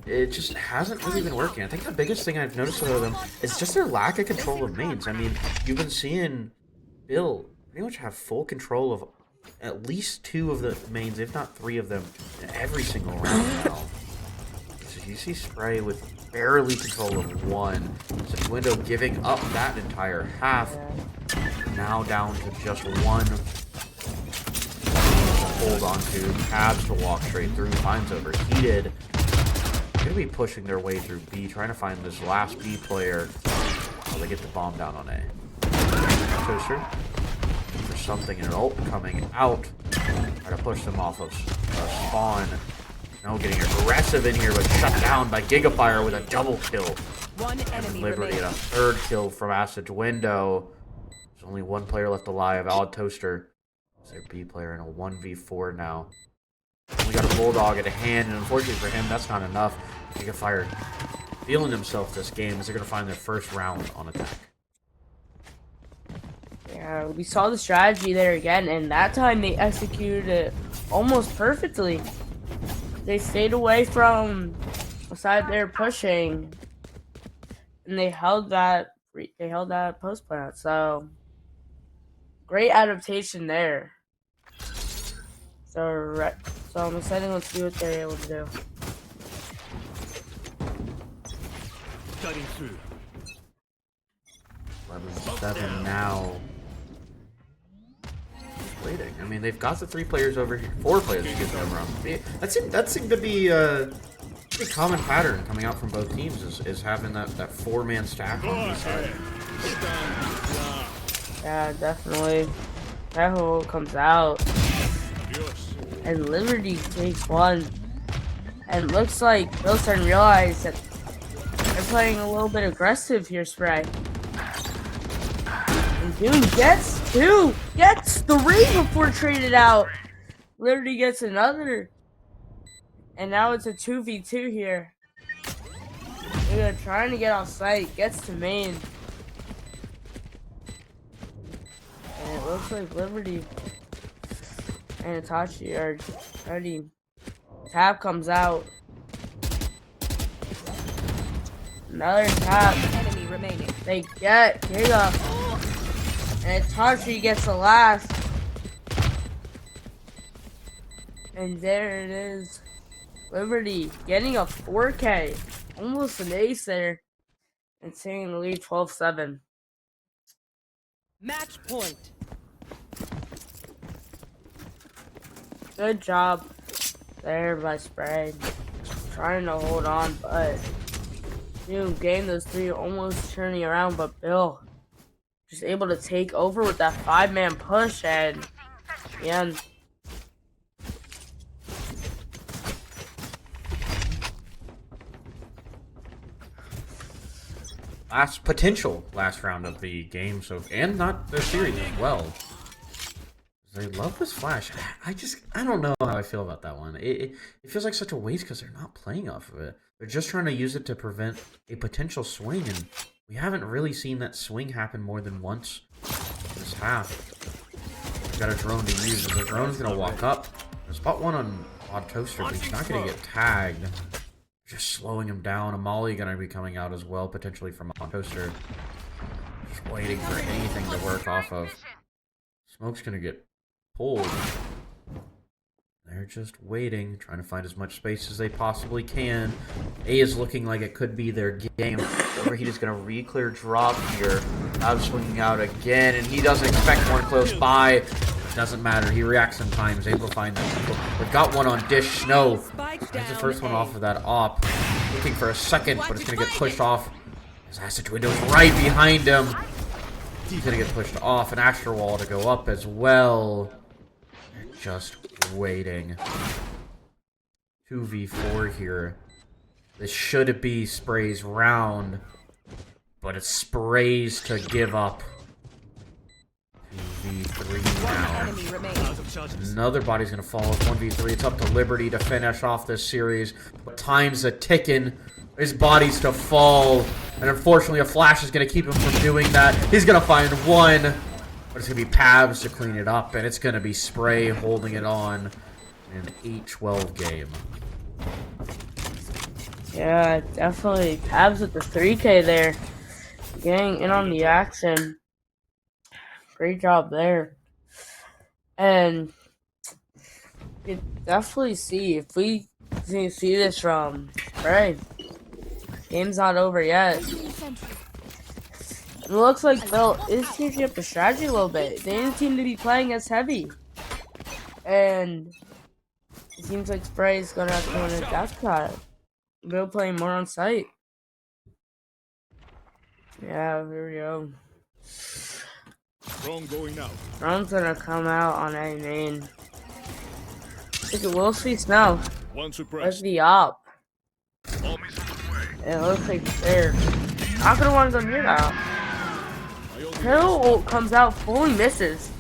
It just hasn't really been working. I think the biggest thing I've noticed with them is just their lack of control of mains. I mean, you've been seeing Bill pretty much have full control of at least 2 of the mains, if not 3 of them, in every single round now. So you see SPRY with barely control of 1. So Window giving up that entire half. Now down to just 1. Hold on to, Cabs to walk straight through, finds overheated. Gonna be pushing their way through B, trying to find this last B player while they get the bomb down on A. Toaster for something, and an ult coming out. Try to push them off of spawn. No, getting aggressive in here, but shut down by Gigafire with a double kill. One enemy Liberty remaining. and a 3rd kill from Acid Window. There's only 1 player left alive, Odd Toaster. It's their B player in a 1v4 now. We got a Bulldog at a hand, and unfortunately for him, that's not enough. Gigafire feeling himself this game as they're going to find their first round on attack. Yeah, we saw the strategy there again, and that time they executed it almost perfectly. They stayed away from the side they're pushing, and they held that post plant. So great adaptation there. So I'm excited to see what they're able to do. Cutting through. 11-7 now waiting. I mean, they've got the 3 players over here, 4 players, excuse me, around. That seemed to be a pretty common pattern coming out from both teams is having that 4-man stack on each side. Yeah, definitely. That hole comes out. And Liberty takes one. And looks like Bill's starting to realize that they're playing a little bit aggressive here, SPRY. And Doom gets 2! Gets 3 before traded out! Liberty gets another. And now it's a 2v2 here. They're trying to get off site. Gets to main. And it looks like Liberty and Itachi are ready. Tap comes out. Another tap. Enemy remaining. They get Giga. And Itachi gets the last. And there it is. Liberty getting a 4K. Almost an ace there. And taking the lead 12-7. Match point. Good job there by SPRY. Trying to hold on, but dude, game those 3 almost turning around, but Bill just able to take over with that 5-man push, and yeah. Last round of the game, so and not the series as well. They love this flash. I don't know how I feel about that one. It feels like such a waste because they're not playing off of it. They're just trying to use it to prevent a potential swing, and we haven't really seen that swing happen more than once this half. We've got a drone to use. The drone's gonna walk up. Spot one on Odd Toaster, but he's not gonna get tagged. Just slowing him down. A Molly gonna be coming out as well, potentially from Odd Toaster. Just waiting for anything to work off of. Smoke's gonna get pulled. They're just waiting, trying to find as much space as they possibly can. A is looking like it could be their game. Overheat is going to re-clear drop here. Out swinging out again, and he doesn't expect one close by. It doesn't matter. He reacts in time. He's able to find them. We've got one on Dish Snow. That's the first one off of that op. Looking for a second, but it's going to get pushed off. His Acid Window's right behind him. He's going to get pushed off. An Astro Wall to go up as well. Just waiting. 2v4 here. This should be SPRY's round, but it's SPRY's to give up. 2v3 now. Another body's gonna fall. 1v3. It's up to Liberty to finish off this series. But time's a ticking. His body's to fall, and unfortunately, a flash is gonna keep him from doing that. He's gonna find one. But it's going to be Pabs to clean it up, and it's going to be SPRY holding it on in an 8-12 game. Yeah, definitely. Pabs with the 3K there. Getting in on the action. Great job there. And you definitely see, if we see this from SPRY, game's not over yet. It looks like Bill is changing up the strategy a little bit. They didn't seem to be playing as heavy. And it seems like SPRY is going to have to go in a death cut. Bill playing more on site. Yeah, here we go. Drone going now. Drone's going to come out on A main. Look at Will see Snow. Where's the op? It looks like they're not going to want to go near that. Hill comes out, fully misses.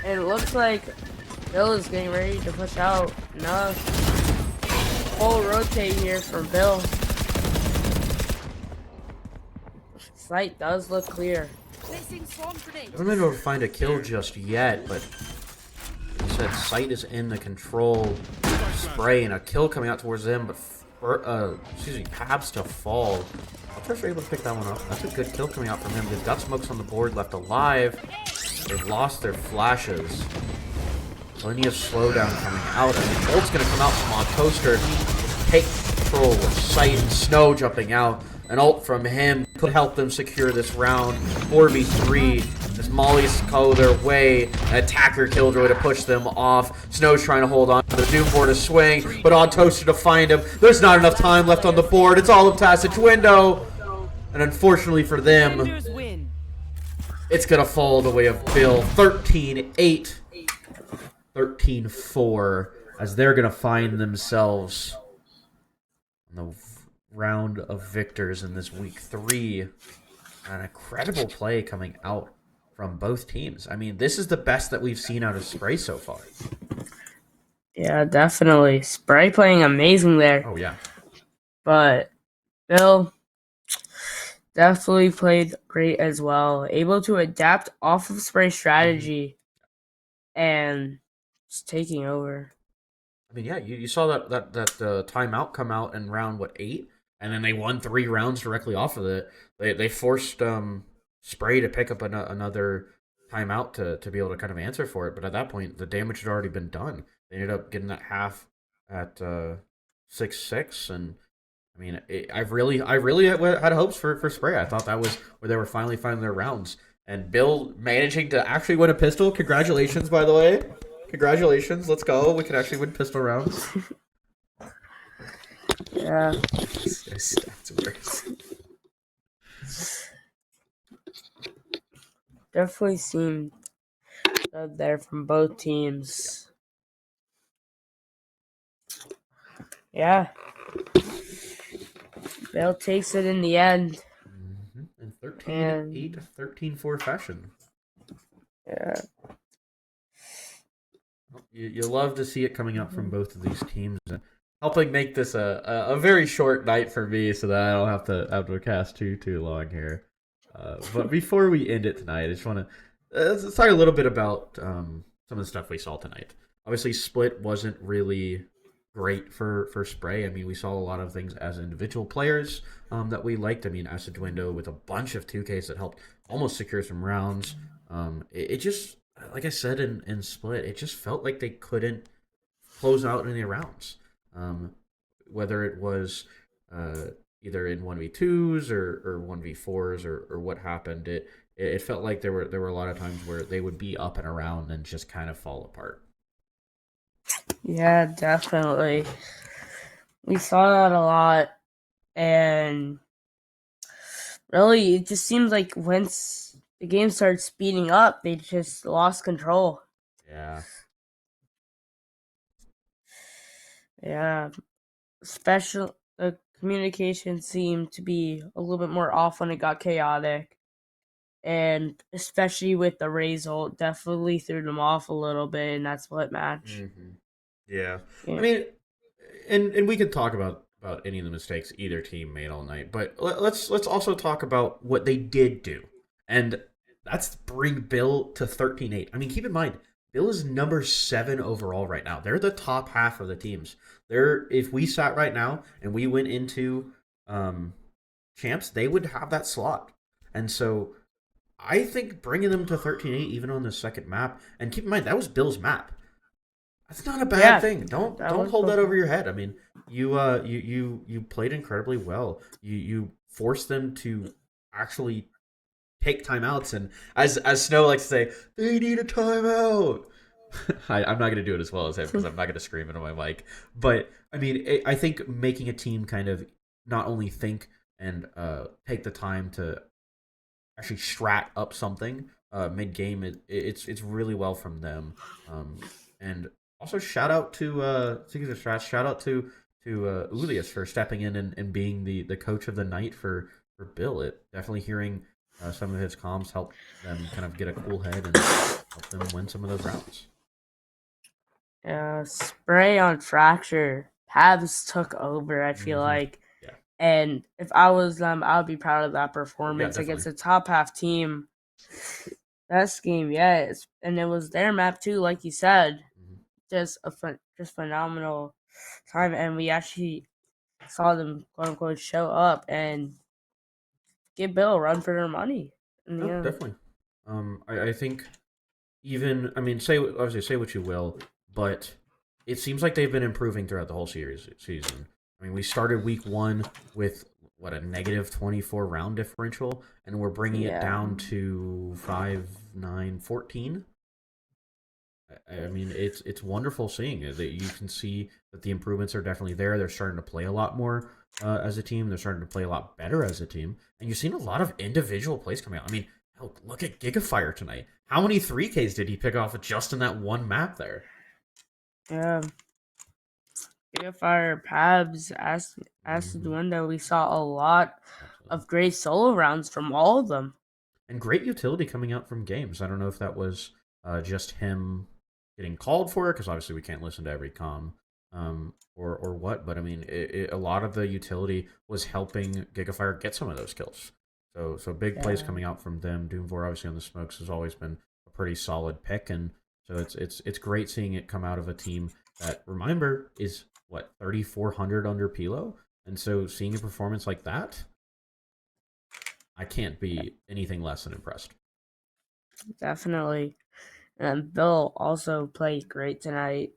And it looks like Bill is getting ready to push out. No. Full rotate here from Bill. Sight does look clear. I haven't been able to find a kill just yet, but he said Sight is in the control. SPRY and a kill coming out towards them, but Pabs to fall. Ultras are able to pick that one up. That's a good kill coming out from him. They've got Smokes on the board, left alive. They've lost their flashes. Plenty of slowdown coming out, and the ult's gonna come out from Odd Toaster. Take control with Sight and Snow jumping out. An ult from him could help them secure this round. 4v3. As mollies go their way, an attacker killjoy to push them off. Snow's trying to hold on to the Doom board to swing, but on Toaster to find him. There's not enough time left on the board. It's all up to Window. And unfortunately for them, it's going to fall the way of Bill. 13-8. 13-4. As they're going to find themselves in the round of victors in this week 3. An incredible play coming out from both teams. I mean, this is the best that we've seen out of SPRY so far. Yeah, definitely. SPRY playing amazing there. Oh, yeah. But Bill definitely played great as well. Able to adapt off of SPRY strategy and just taking over. I mean, yeah, you saw that timeout come out in round, 8? And then they won 3 rounds directly off of it. They forced SPRY to pick up another timeout to be able to kind of answer for it. But at that point, the damage had already been done. They ended up getting that half at 6-6. And I mean, I really had hopes for SPRY. I thought that was where they were finally finding their rounds. And Bill managing to actually win a pistol. Congratulations, by the way. Congratulations. Let's go. We can actually win pistol rounds. Yeah. Definitely seemed good there from both teams. Yeah. Bill takes it in the end. In 13-8, 13-4 fashion. Yeah. You love to see it coming out from both of these teams. And helping make this a very short night for me so that I don't have to cast too long here. But before we end it tonight, I just want to talk a little bit about some of the stuff we saw tonight. Obviously, Split wasn't really great for SPRY. I mean, we saw a lot of things as individual players that we liked. I mean, Acid Window with a bunch of 2Ks that helped almost secure some rounds. It just, like I said in Split, it just felt like they couldn't close out any rounds. Whether it was either in 1v2s or 1v4s or what happened, it felt like there were a lot of times where they would be up and around and just kind of fall apart. Yeah, definitely. We saw that a lot, and really, it just seems like once the game started speeding up, they just lost control. Yeah. Yeah. The communication seemed to be a little bit more off when it got chaotic. And especially with the result, definitely threw them off a little bit in that split match. Mm-hmm. Yeah. I mean, and we could talk about any of the mistakes either team made all night, but let's also talk about what they did do. And that's bring Bill to 13-8. I mean, keep in mind, Bill is number 7 overall right now. They're the top half of the teams. If we sat right now and we went into champs, they would have that slot. And so I think bringing them to 13-8 even on the second map, and keep in mind, that was Bill's map. That's not a bad thing. Don't hold that over your head. I mean, you played incredibly well. You forced them to actually take timeouts, and as Snow likes to say, they need a timeout. I'm not going to do it as well as him because I'm not going to scream into my mic. But I mean, I think making a team kind of not only think and take the time to actually strat up something mid game, it's really well from them. And also shout out to speaking of strats, shout out to Ulias for stepping in and being the coach of the night for Bill. It definitely hearing some of his comms help them kind of get a cool head and help them win some of those rounds. SPRY on Fracture. Pabs took over, I feel like. Yeah. And if I was them, I would be proud of that performance against a top half team. Best game yet. And it was their map too, like you said. Just phenomenal time. And we actually saw them, quote unquote, show up and give Bill a run for their money. No, definitely. I think even, I mean, say what you will, but it seems like they've been improving throughout the whole season. I mean, we started week 1 with what, a negative 24 round differential, and we're bringing it down to 5-9, 14. I mean, it's wonderful seeing it, that you can see that the improvements are definitely there. They're starting to play a lot more as a team. They're starting to play a lot better as a team. And you've seen a lot of individual plays coming out. I mean, hell, look at Gigafire tonight. How many 3Ks did he pick off just in that one map there? Yeah. Gigafire, Pabs, Acid Window, we saw a lot of great solo rounds from all of them. And great utility coming out from games. I don't know if that was just him getting called for it, because obviously we can't listen to every comm, or what, but I mean, a lot of the utility was helping Gigafire get some of those kills. So big plays coming out from them. Doomvor obviously on the smokes has always been a pretty solid pick, and so it's great seeing it come out of a team that, remember, is what, 3,400 under Pilo, and so seeing a performance like that, I can't be anything less than impressed. Definitely. And Bill also played great tonight.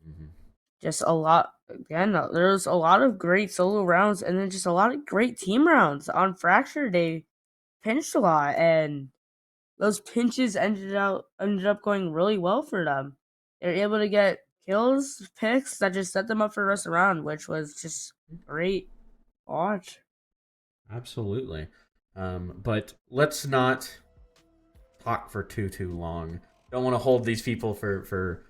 Just a lot, again, there's a lot of great solo rounds, and then just a lot of great team rounds. On Fracture, they pinched a lot, and those pinches ended up going really well for them. They're able to get kills, picks that just set them up for the rest of the round, which was just great watch. Absolutely. But let's not talk for too long. Don't want to hold these people for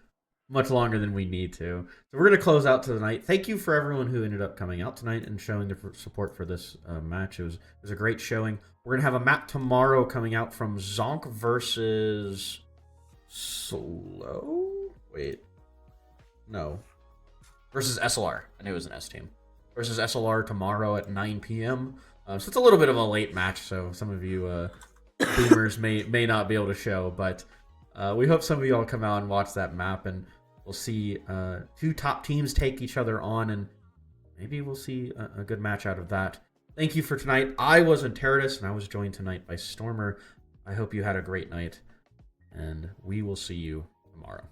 much longer than we need to. So we're going to close out tonight. Thank you for everyone who ended up coming out tonight and showing their support for this match. It was a great showing. We're going to have a map tomorrow coming out from Zonk versus Slow? Wait. No. Versus SLR. I knew it was an S team. Versus SLR tomorrow at 9 p.m. So it's a little bit of a late match, so some of you boomers may not be able to show, but we hope some of you all come out and watch that map, and we'll see two top teams take each other on, and maybe we'll see a good match out of that. Thank you for tonight. I was Untitled, and I was joined tonight by Stormer. I hope you had a great night, and we will see you tomorrow.